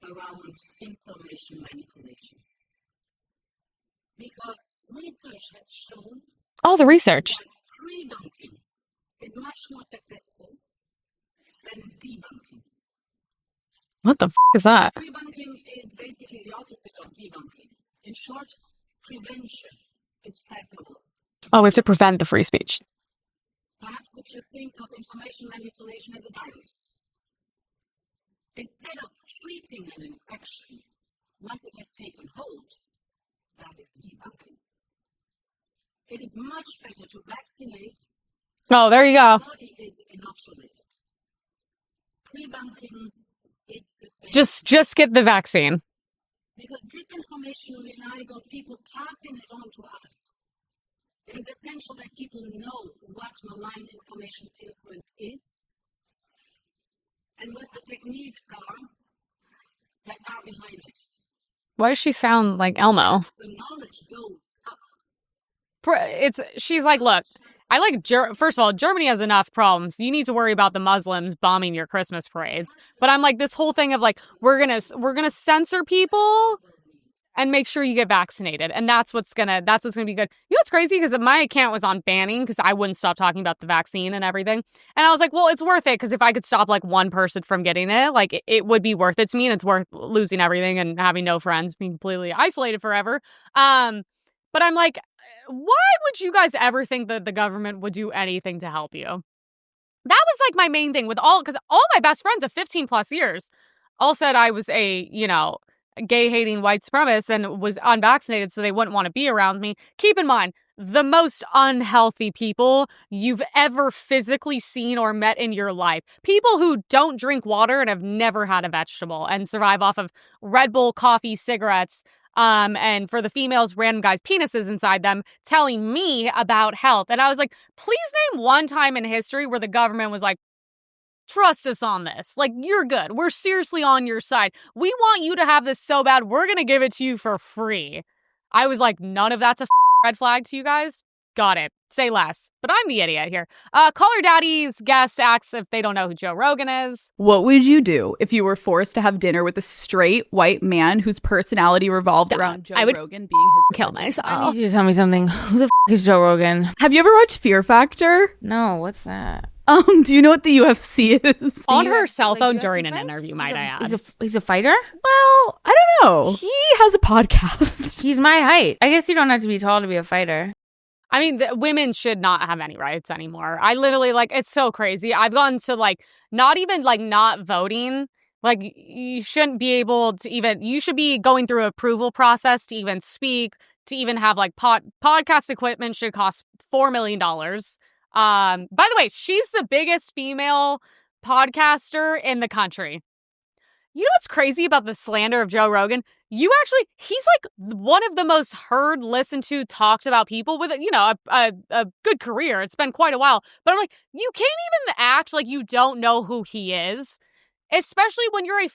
around information manipulation. Because research has shown the research that pre-bunking is much more successful than debunking. What the is that? Pre-bunking is basically the opposite of debunking. In short, prevention is preferable. Oh, we have to prevent the free speech. Perhaps if you think of information manipulation as a virus, instead of treating an infection once it has taken hold, that is debunking. It is much better to vaccinate. Oh, there you go. The body is inoculated. Pre-bunking is the same. Just get the vaccine. Because disinformation relies on people passing it on to others. It is essential that people know what malign information's influence is and what the techniques are that are behind it. Why does she sound like Elmo? The knowledge goes up. She's like, look, I like, first of all, Germany has enough problems. You need to worry about the Muslims bombing your Christmas parades. But I'm like, this whole thing of like, we're gonna censor people and make sure you get vaccinated. And that's what's gonna be good. You know what's crazy? Because my account was on banning because I wouldn't stop talking about the vaccine and everything. And I was like, well, it's worth it because if I could stop like one person from getting it, like it would be worth it to me, and it's worth losing everything and having no friends, being completely isolated forever. But I'm like, why would you guys ever think that the government would do anything to help you? That was like my main thing because all my best friends of 15 plus years all said I was a, gay hating white supremacist and was unvaccinated, so they wouldn't want to be around me. Keep in mind, the most unhealthy people you've ever physically seen or met in your life. People who don't drink water and have never had a vegetable and survive off of Red Bull, coffee, cigarettes, and for the females, random guys' penises inside them, telling me about health. And I was like, please name one time in history where the government was like, trust us on this. Like, you're good. We're seriously on your side. We want you to have this so bad, we're going to give it to you for free. I was like, none of that's a red flag to you guys? Got it. Say less. But I'm the idiot here. Caller Daddy's guest asks if they don't know who Joe Rogan is. What would you do if you were forced to have dinner with a straight white man whose personality revolved around Joe Rogan being his kill myself. I need you to tell me something. Who the is Joe Rogan? Have you ever watched Fear Factor? No, what's that? Do you know what the UFC is? On her cell phone during an interview, might I add. He's a fighter? Well, I don't know. He has a podcast. He's my height. I guess you don't have to be tall to be a fighter. I mean, women should not have any rights anymore. I literally, it's so crazy. I've gone to, not even, not voting. You shouldn't be able to even, you should be going through an approval process to even speak, to even have, podcast equipment should cost $4 million. By the way, she's the biggest female podcaster in the country. You know what's crazy about the slander of Joe Rogan? He's like one of the most heard, listened to, talked about people with, a good career. It's been quite a while. But I'm like, you can't even act like you don't know who he is, especially when you're a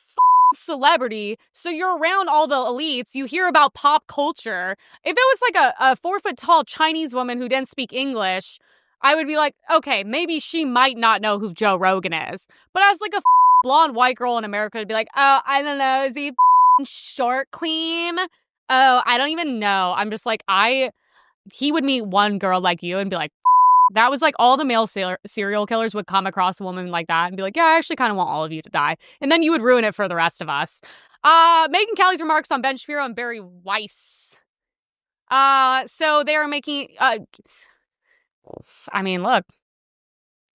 celebrity. So you're around all the elites. You hear about pop culture. If it was like a 4-foot-tall Chinese woman who didn't speak English, I would be like, okay, maybe she might not know who Joe Rogan is. But as like a blonde white girl in America, to be like, oh, I don't know, is he short queen? Oh, I don't even know. I'm just like, he would meet one girl like you and be like, that was like all the male serial killers would come across a woman like that and be like, yeah, I actually kind of want all of you to die. And then you would ruin it for the rest of us. Megyn Kelly's remarks on Ben Shapiro and Barry Weiss. So they are making, look,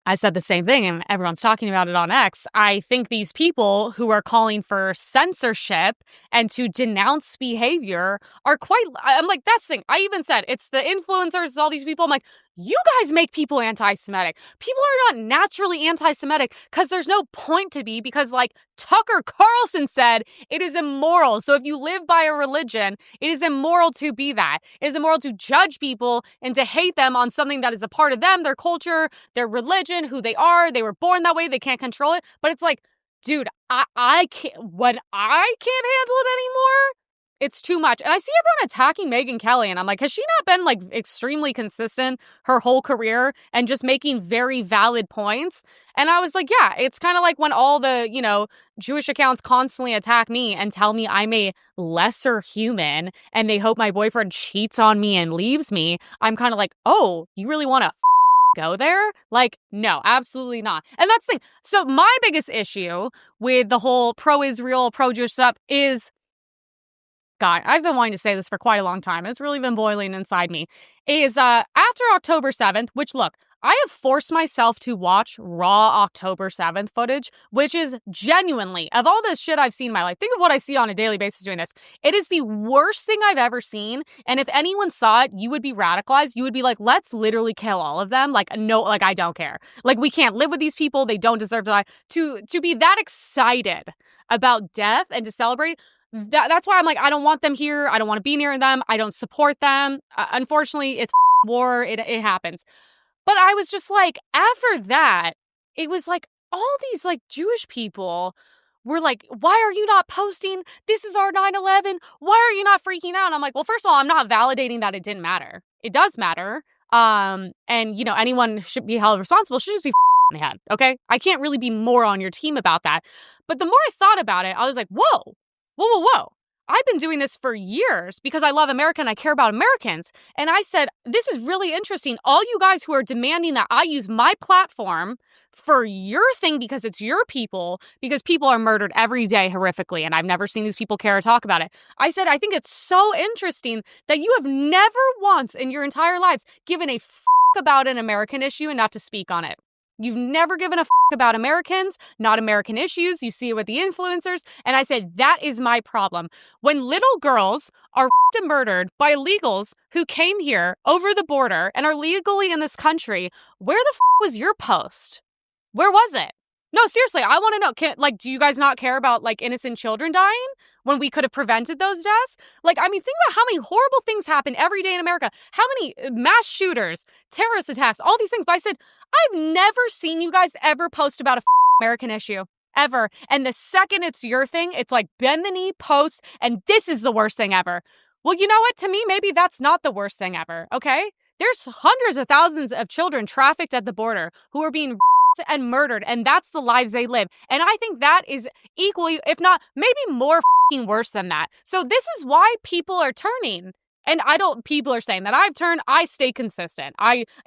I said the same thing and everyone's talking about it on X. I think these people who are calling for censorship and to denounce behavior are I'm like, that's the thing. I even said it's the influencers, all these people. I'm like, you guys make people anti-Semitic. People are not naturally anti-Semitic because there's no point to be, because like Tucker Carlson said, it is immoral. So if you live by a religion, it is immoral to be that. It is immoral to judge people and to hate them on something that is a part of them, their culture, their religion, who they are. They were born that way. They can't control it. But it's like, dude, I can't handle it anymore. It's too much. And I see everyone attacking Megyn Kelly, and I'm like, has she not been like extremely consistent her whole career and just making very valid points? And I was like, yeah, it's kind of like when all the, Jewish accounts constantly attack me and tell me I'm a lesser human and they hope my boyfriend cheats on me and leaves me. I'm kind of like, oh, you really want to go there? Like, no, absolutely not. And that's the thing. So my biggest issue with the whole pro-Israel, pro-Jewish stuff is, God, I've been wanting to say this for quite a long time. It's really been boiling inside me. Is after October 7th, which look, I have forced myself to watch raw October 7th footage, which is genuinely, of all this shit I've seen in my life, think of what I see on a daily basis doing this. It is the worst thing I've ever seen. And if anyone saw it, you would be radicalized. You would be like, let's literally kill all of them. Like, no, like, I don't care. Like, we can't live with these people. They don't deserve to die. To be that excited about death and to celebrate, that's why I'm like, I don't want them here. I don't want to be near them. I don't support them. Unfortunately, it's war. It happens. But I was just like, after that, it was like all these like Jewish people were like, why are you not posting? This is our 9/11. Why are you not freaking out? And I'm like, well, first of all, I'm not validating that it didn't matter. It does matter. And, anyone should be held responsible should just be in the head. Okay. I can't really be more on your team about that. But the more I thought about it, I was like, whoa. I've been doing this for years because I love America and I care about Americans. And I said, this is really interesting. All you guys who are demanding that I use my platform for your thing because it's your people, because people are murdered every day horrifically, and I've never seen these people care or talk about it. I said, I think it's so interesting that you have never once in your entire lives given a about an American issue enough to speak on it. You've never given a about Americans, not American issues. You see it with the influencers. And I said, that is my problem. When little girls are murdered by illegals who came here over the border and are legally in this country, where the was your post? Where was it? No, seriously, I want to know. Do you guys not care about innocent children dying when we could have prevented those deaths? Think about how many horrible things happen every day in America. How many mass shooters, terrorist attacks, all these things. But I said, I've never seen you guys ever post about a American issue. Ever. And the second it's your thing, it's like bend the knee, post, and this is the worst thing ever. Well, you know what? To me, maybe that's not the worst thing ever, okay? There's hundreds of thousands of children trafficked at the border who are being and murdered, and that's the lives they live. And I think that is equally, if not maybe more worse than that. So this is why people are turning. And people are saying that I've turned, I stay consistent.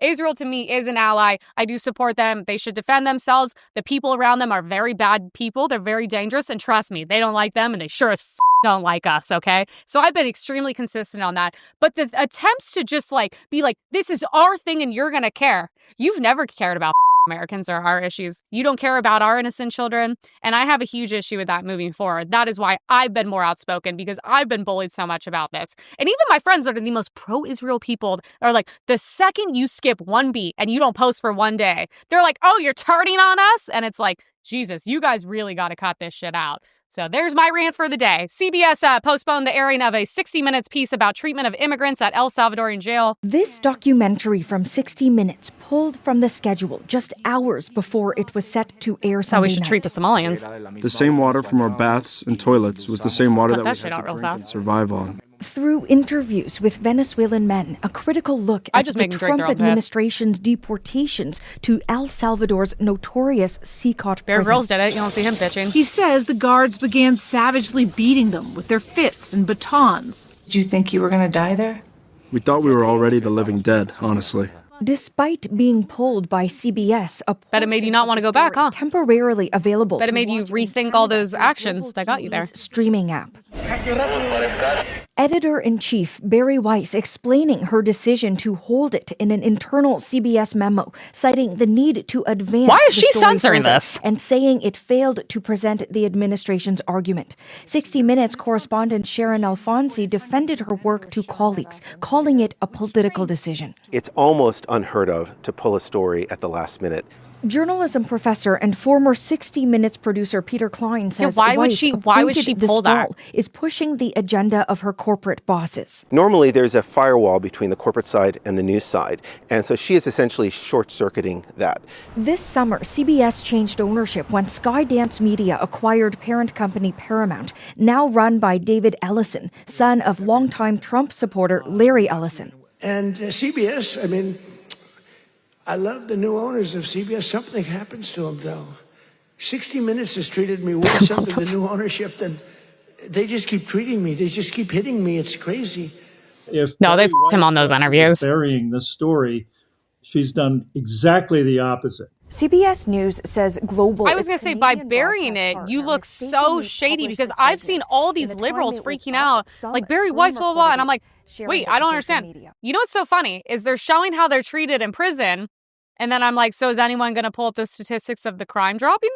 Israel to me is an ally. I do support them. They should defend themselves. The people around them are very bad people. They're very dangerous. And trust me, they don't like them and they sure as don't like us, okay? So I've been extremely consistent on that. But the attempts to just be like, this is our thing and you're going to care. You've never cared about Americans are our issues. You don't care about our innocent children. And I have a huge issue with that moving forward. That is why I've been more outspoken, because I've been bullied so much about this. And even my friends that are the most pro-Israel people are like, the second you skip one beat and you don't post for one day, they're like, oh, you're turning on us? And it's like, Jesus, you guys really got to cut this shit out. So there's my rant for the day. CBS postponed the airing of a 60 Minutes piece about treatment of immigrants at El Salvadorian jail. This documentary from 60 Minutes pulled from the schedule just hours before it was set to air Sunday That's how we should night. treat the Somalians. The same water from our baths and toilets was the same water that we had to drink and survive on. Through interviews with Venezuelan men, a critical look at the Trump administration's deportations to El Salvador's notorious Seacot Bear prison. Grylls did it. You don't see him bitching. He says the guards began savagely beating them with their fists and batons. Did you think you were going to die there? We thought we were already the living dead, honestly. Despite being pulled by CBS, Bet it made you not want to go back, huh? temporarily available. Bet it made you rethink all those actions that got you there. Streaming app. Editor-in-Chief Barry Weiss explaining her decision to hold it in an internal CBS memo, citing the need to advance. Why is the she story censoring further, this? and saying it failed to present the administration's argument. 60 Minutes correspondent Sharon Alfonsi defended her work to colleagues, calling it a political decision. It's almost unheard of to pull a story at the last minute. Journalism professor and former 60 Minutes producer Peter Klein says why would Weiss, she appointed this pull that? fall, is pushing the agenda of her corporate bosses. Normally, there's a firewall between the corporate side and the news side, and so she is essentially short-circuiting that. This summer, CBS changed ownership when Skydance Media acquired parent company Paramount, now run by David Ellison, son of longtime Trump supporter Larry Ellison. And CBS, I mean, I love the new owners of CBS. Something happens to them, though. 60 Minutes has treated me worse under the new ownership than they just keep treating me. They just keep hitting me. It's crazy. No, they f***ed him on those interviews. Burying this story, she's done exactly the opposite. CBS News says global. I was going to say, by burying it, you look so shady, because I've seen all these liberals freaking out, like Barry Weiss, blah, blah, blah, and I'm like, wait, I don't understand. You know what's so funny is they're showing how they're treated in prison, and then I'm like, so is anyone going to pull up the statistics of the crime dropping?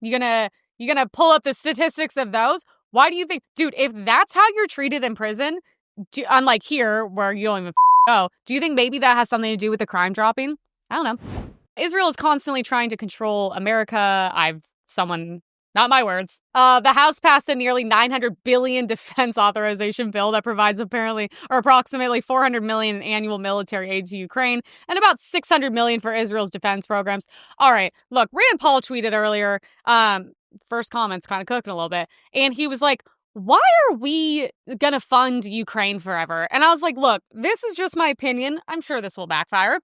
You gonna pull up the statistics of those? Why do you think, dude, if that's how you're treated in prison, unlike here where you don't even go, do you think maybe that has something to do with the crime dropping? I don't know. Israel is constantly trying to control America. Not my words. The House passed a nearly $900 billion defense authorization bill that provides approximately $400 million in annual military aid to Ukraine and about $600 million for Israel's defense programs. All right, look, Rand Paul tweeted earlier, first comments kind of cooking a little bit, and he was like, why are we going to fund Ukraine forever? And I was like, look, this is just my opinion. I'm sure this will backfire.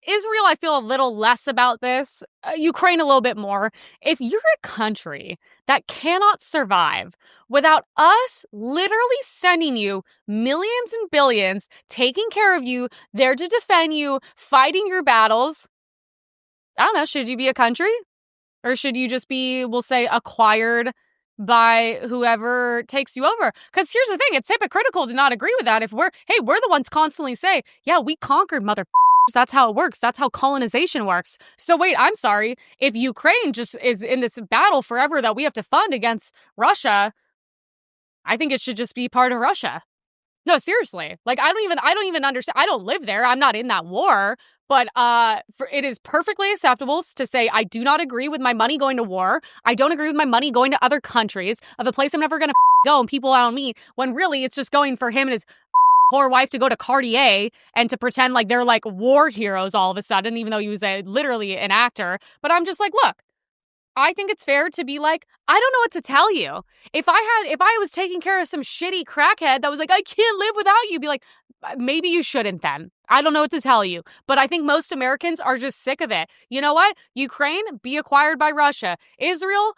Israel, I feel a little less about this. Ukraine, a little bit more. If you're a country that cannot survive without us literally sending you millions and billions, taking care of you, there to defend you, fighting your battles, I don't know, should you be a country? Or should you just be, we'll say, acquired by whoever takes you over? Because here's the thing, it's hypocritical to not agree with that if we're the ones constantly say, yeah, we conquered mother. That's how it works. That's how colonization works. So wait, I'm sorry. If Ukraine just is in this battle forever that we have to fund against Russia, I think it should just be part of Russia. No, seriously. Like, I don't even understand. I don't live there. I'm not in that war. But it is perfectly acceptable to say, I do not agree with my money going to war. I don't agree with my money going to other countries of a place I'm never going to go and people I don't meet, when really it's just going for him and his poor wife to go to Cartier and to pretend like they're like war heroes all of a sudden, even though he was literally an actor. But I'm just like, look, I think it's fair to be like, I don't know what to tell you. If I was taking care of some shitty crackhead that was like, I can't live without you, be like, maybe you shouldn't then. I don't know what to tell you. But I think most Americans are just sick of it. You know what? Ukraine, be acquired by Russia. Israel,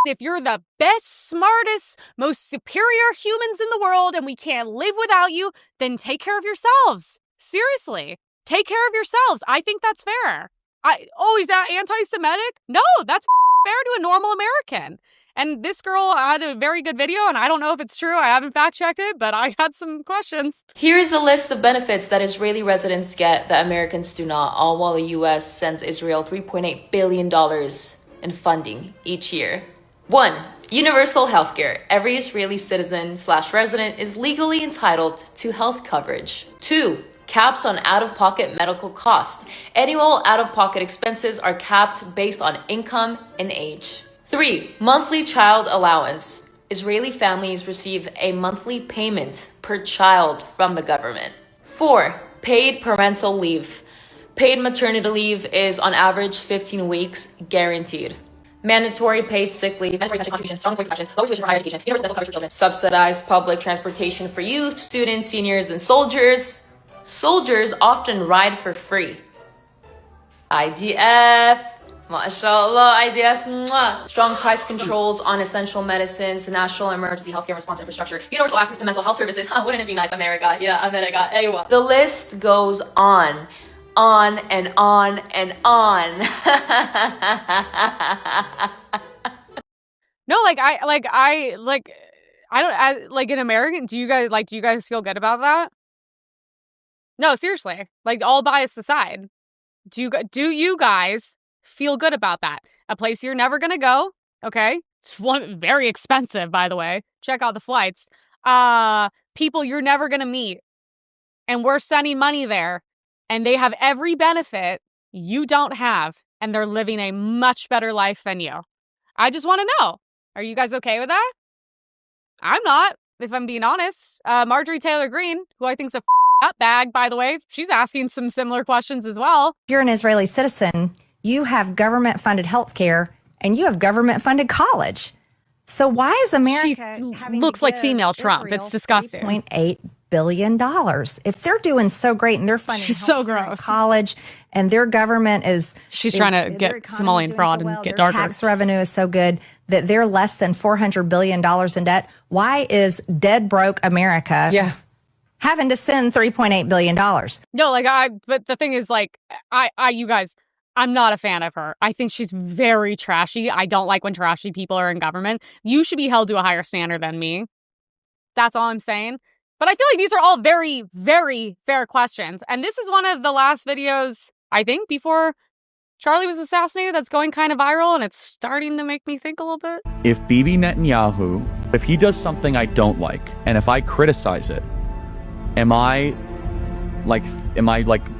if you're the best, smartest, most superior humans in the world and we can't live without you, then take care of yourselves. Seriously, take care of yourselves. I think that's fair. Is that anti-Semitic? No, that's fair to a normal American. And this girl had a very good video, and I don't know if it's true. I haven't fact-checked it, but I had some questions. Here is the list of benefits that Israeli residents get that Americans do not, all while the U.S. sends Israel $3.8 billion in funding each year. 1. Universal healthcare. Every Israeli citizen/resident is legally entitled to health coverage. 2. Caps on out-of-pocket medical costs. Annual out-of-pocket expenses are capped based on income and age. 3. Monthly child allowance. Israeli families receive a monthly payment per child from the government. 4. Paid parental leave. Paid maternity leave is on average 15 weeks guaranteed. Mandatory paid sick leave, mandatory pension contributions, strong employee protections, lower tuition for higher education, universal dental coverage for children, subsidized public transportation for youth, students, seniors, and soldiers. Soldiers often ride for free. IDF. MashaAllah, IDF. Mwah. Strong price controls on essential medicines, the national emergency healthcare response infrastructure, universal access to mental health services. Wouldn't it be nice, America? Yeah, America. Aywa. The list goes on and on and on. No, like in American, do you guys feel good about that? No, seriously, like all bias aside, do you guys feel good about that? A place you're never gonna go, okay? It's very expensive, by the way. Check out the flights. People you're never gonna meet, and we're sending money there, and they have every benefit you don't have, and they're living a much better life than you. I just want to know, are you guys okay with that? I'm not, if I'm being honest. Marjorie Taylor Greene, who I think's a nutbag, by the way, she's asking some similar questions as well. If you're an Israeli citizen, you have government-funded health care and you have government-funded college. So why is America having looks to like give female Trump? Israel It's disgusting. $3.8 billion. If they're doing so great and they're funding She's so gross. college and their government is... She's trying to get Somalian fraud and get darker. Their tax revenue is so good that they're less than $400 billion in debt. Why is dead broke America having to send $3.8 billion? No, but the thing is, you guys, I'm not a fan of her. I think she's very trashy. I don't like when trashy people are in government. You should be held to a higher standard than me. That's all I'm saying. But I feel like these are all very, very fair questions. And this is one of the last videos, I think, before Charlie was assassinated that's going kind of viral, and it's starting to make me think a little bit. If Bibi Netanyahu, if he does something I don't like, and if I criticize it, am I like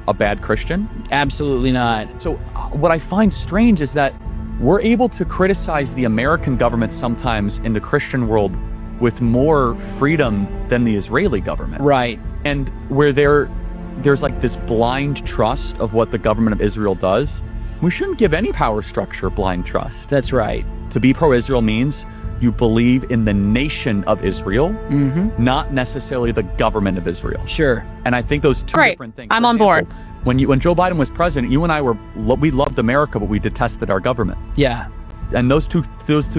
a bad Christian? Absolutely not. So what I find strange is that we're able to criticize the American government sometimes in the Christian world with more freedom than the Israeli government. Right. And where there's like this blind trust of what the government of Israel does, we shouldn't give any power structure blind trust. That's right. To be pro-Israel means you believe in the nation of Israel, not necessarily the government of Israel. Sure. And I think those two different things. I'm on board. When Joe Biden was president, you and I we loved America, but we detested our government. Yeah. And those two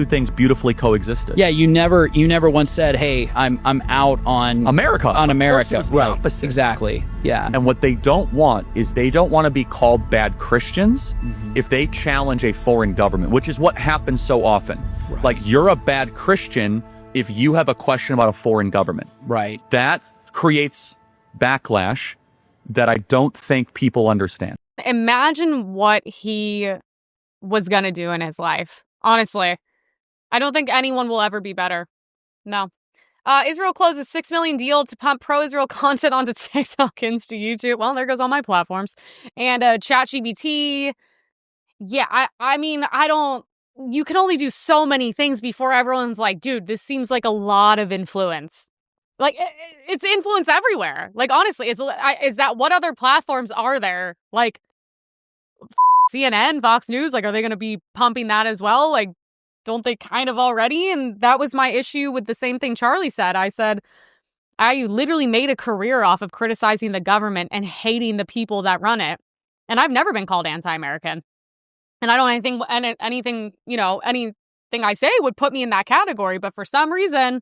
things beautifully coexisted. Yeah, you never once said, "Hey, I'm out on America." On America, it was the opposite. Exactly. Yeah. And what they don't want is they don't want to be called bad Christians if they challenge a foreign government, which is what happens so often. Right. Like, you're a bad Christian if you have a question about a foreign government. Right. That creates backlash that I don't think people understand. Imagine what he was going to do in his life. Honestly, I don't think anyone will ever be better. No. Israel closes $6 million deal to pump pro-Israel content onto TikTok, Insta, YouTube. Well, there goes all my platforms. And ChatGPT. Yeah, I mean, you can only do so many things before everyone's like, dude, this seems like a lot of influence. Like, it's influence everywhere. Like, honestly, is that what other platforms are there? Like, CNN, Fox News, like, are they going to be pumping that as well? Like, don't they kind of already? And that was my issue with the same thing Charlie said. I said, I literally made a career off of criticizing the government and hating the people that run it. And I've never been called anti-American. And I don't anything, anything I say would put me in that category. But for some reason,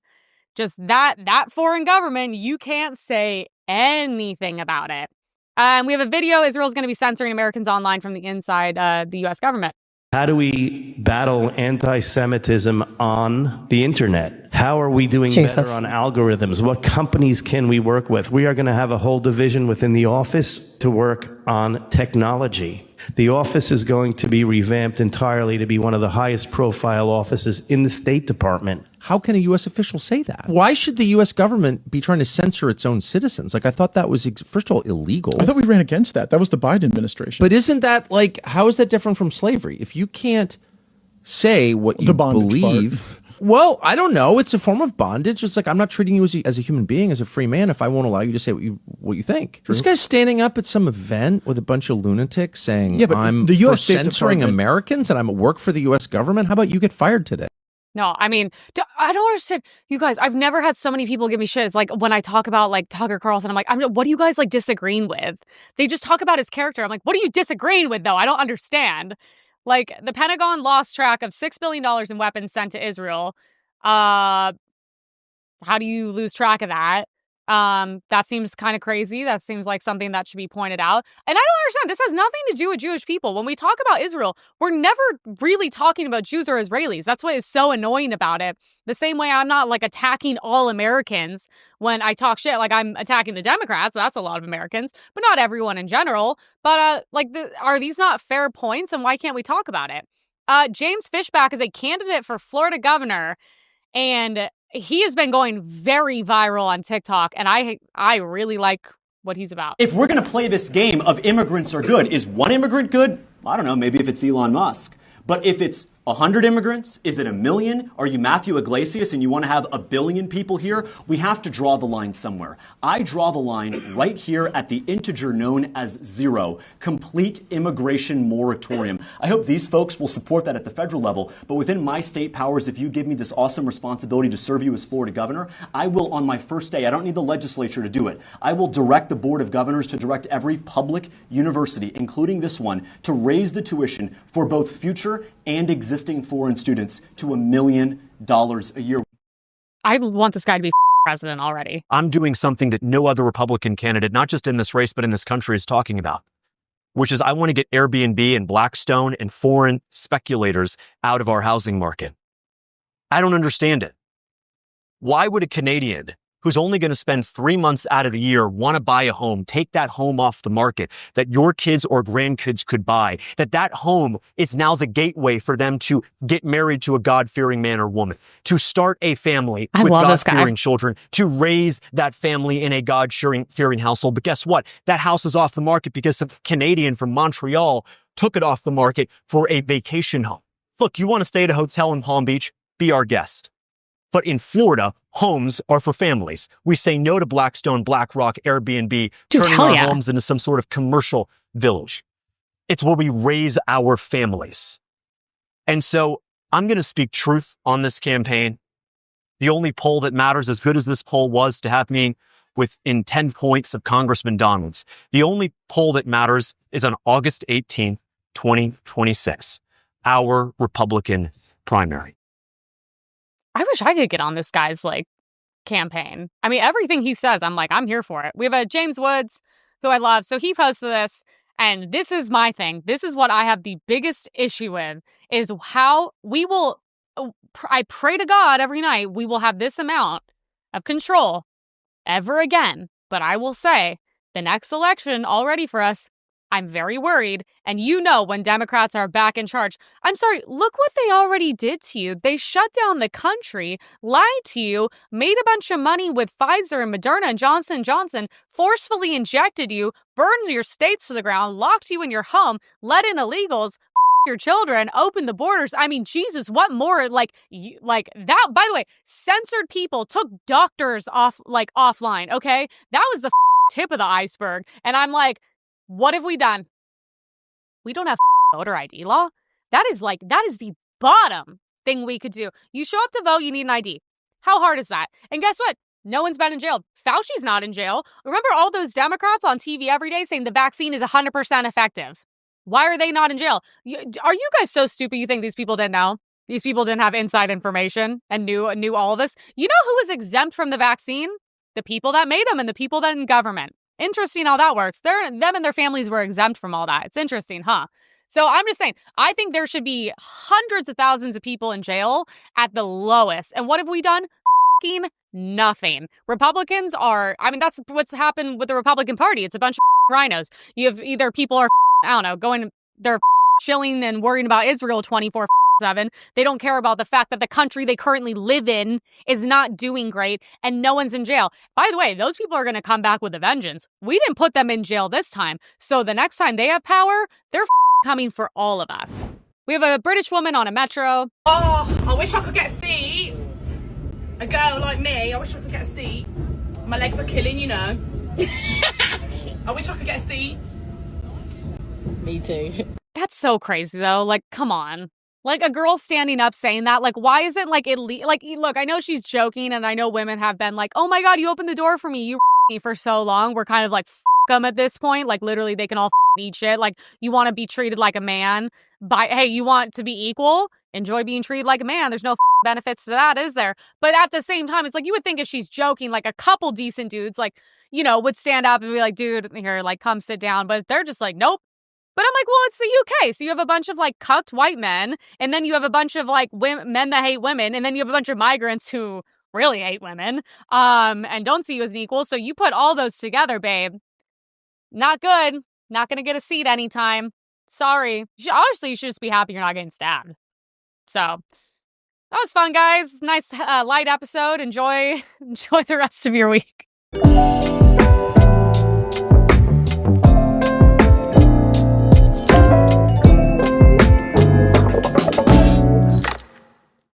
just that foreign government, you can't say anything about it. We have a video. Israel's going to be censoring Americans online from the inside the U.S. government. How do we battle anti-Semitism on the internet? How are we doing better on algorithms? What companies can we work with? We are going to have a whole division within the office to work on technology. The office is going to be revamped entirely to be one of the highest profile offices in the State Department. How can a U.S. official say that? Why should the U.S. government be trying to censor its own citizens? Like, I thought that was, first of all, illegal. I thought we ran against that. That was the Biden administration. But isn't that, like, how is that different from slavery? If you can't say what you believe... Well, I don't know. It's a form of bondage. It's like, I'm not treating you as a human being, as a free man, if I won't allow you to say what you think. True. This guy's standing up at some event with a bunch of lunatics saying, I'm the US for censoring Americans and I'm at work for the U.S. government. How about you get fired today? No, I mean, I don't understand. You guys, I've never had so many people give me shit. It's like when I talk about like Tucker Carlson, I'm like, what are you guys like disagreeing with? They just talk about his character. I'm like, what are you disagreeing with though? I don't understand. Like the Pentagon lost track of $6 billion in weapons sent to Israel. How do you lose track of that? That seems kind of crazy. That seems like something that should be pointed out. And I don't understand. This has nothing to do with Jewish people. When we talk about Israel, we're never really talking about Jews or Israelis. That's what is so annoying about it. The same way I'm not like attacking all Americans when I talk shit, like I'm attacking the Democrats. That's a lot of Americans, but not everyone in general. But are these not fair points? And why can't we talk about it? James Fishback is a candidate for Florida governor, and he has been going very viral on TikTok, and I really like what he's about. If we're going to play this game of immigrants are good, is one immigrant good? I don't know, maybe if it's Elon Musk. But if it's 100 immigrants, is it 1 million? Are you Matthew Iglesias and you want to have 1 billion people here? We have to draw the line somewhere. I draw the line right here at the integer known as 0. Complete immigration moratorium. I hope these folks will support that at the federal level. But within my state powers, if you give me this awesome responsibility to serve you as Florida governor, I will, on my first day, I don't need the legislature to do it. I will direct the Board of Governors to direct every public university, including this one, to raise the tuition for both future and existing foreign students to $1 million a year. I want this guy to be president already. I'm doing something that no other Republican candidate, not just in this race, but in this country, is talking about, which is I want to get Airbnb and Blackstone and foreign speculators out of our housing market. I don't understand it. Why would a Canadian who's only going to spend 3 months out of the year want to buy a home, take that home off the market that your kids or grandkids could buy, that home is now the gateway for them to get married to a God-fearing man or woman, to start a family with God-fearing children, to raise that family in a God-fearing household. But guess what? That house is off the market because some Canadian from Montreal took it off the market for a vacation home. Look, you want to stay at a hotel in Palm Beach? Be our guest. But in Florida, homes are for families. We say no to Blackstone, BlackRock, Airbnb, turning our homes into some sort of commercial village. It's where we raise our families. And so I'm going to speak truth on this campaign. The only poll that matters, as good as this poll was to have me within 10 points of Congressman Donalds, the only poll that matters is on August 18th, 2026, our Republican primary. I wish I could get on this guy's campaign. I mean, everything he says, I'm like, I'm here for it. We have a James Woods, who I love. So he posted this, and this is my thing. This is what I have the biggest issue with, is how we will, I pray to God every night, we will have this amount of control ever again. But I will say, the next election already for us, I'm very worried. And when Democrats are back in charge, I'm sorry, look what they already did to you. They shut down the country, lied to you, made a bunch of money with Pfizer and Moderna and Johnson & Johnson, forcefully injected you, burned your states to the ground, locked you in your home, let in illegals, your children, opened the borders. I mean, Jesus, what more? Like that, by the way, censored people, took doctors offline, okay? That was the tip of the iceberg. And I'm like, what have we done? We don't have voter ID law. That is the bottom thing we could do. You show up to vote, you need an ID. How hard is that? And guess what? No one's been in jail. Fauci's not in jail. Remember all those Democrats on TV every day saying the vaccine is 100% effective? Why are they not in jail? Are you guys so stupid you think these people didn't know? These people didn't have inside information and knew all of this? You know who was exempt from the vaccine? The people that made them and the people that in government. Interesting how that works. Them and their families were exempt from all that. It's interesting, huh? So I'm just saying, I think there should be hundreds of thousands of people in jail at the lowest. And what have we done? F***ing nothing. Republicans are, I mean, that's what's happened with the Republican Party. It's a bunch of rhinos. You have either people are, I don't know, they're chilling and worrying about Israel 24/7. They don't care about the fact that the country they currently live in is not doing great and no one's in jail. By the way, those people are going to come back with a vengeance. We didn't put them in jail this time. So the next time they have power, they're coming for all of us. We have a British woman on a metro. Oh, I wish I could get a seat. A girl like me, I wish I could get a seat. My legs are killing, you know. I wish I could get a seat. Me too. That's so crazy, though. Like, come on. Like, a girl standing up saying that, like, why is it, like, like, look, I know she's joking, and I know women have been like, oh my God, you opened the door for me. You me for so long. We're kind of like, them at this point. Like, literally, they can all eat shit. Like, you want to be treated like a man. Hey, you want to be equal? Enjoy being treated like a man. There's no benefits to that, is there? But at the same time, it's like, you would think if she's joking, like, a couple decent dudes, like, you know, would stand up and be like, dude, here, like, come sit down. But they're just like, nope. But I'm like, well, it's the UK. So you have a bunch of, like, cucked white men, and then you have a bunch of, like, men that hate women, and then you have a bunch of migrants who really hate women and don't see you as an equal. So you put all those together, babe. Not good. Not going to get a seat anytime. Sorry. Honestly, you should just be happy you're not getting stabbed. So that was fun, guys. Nice light episode. Enjoy the rest of your week.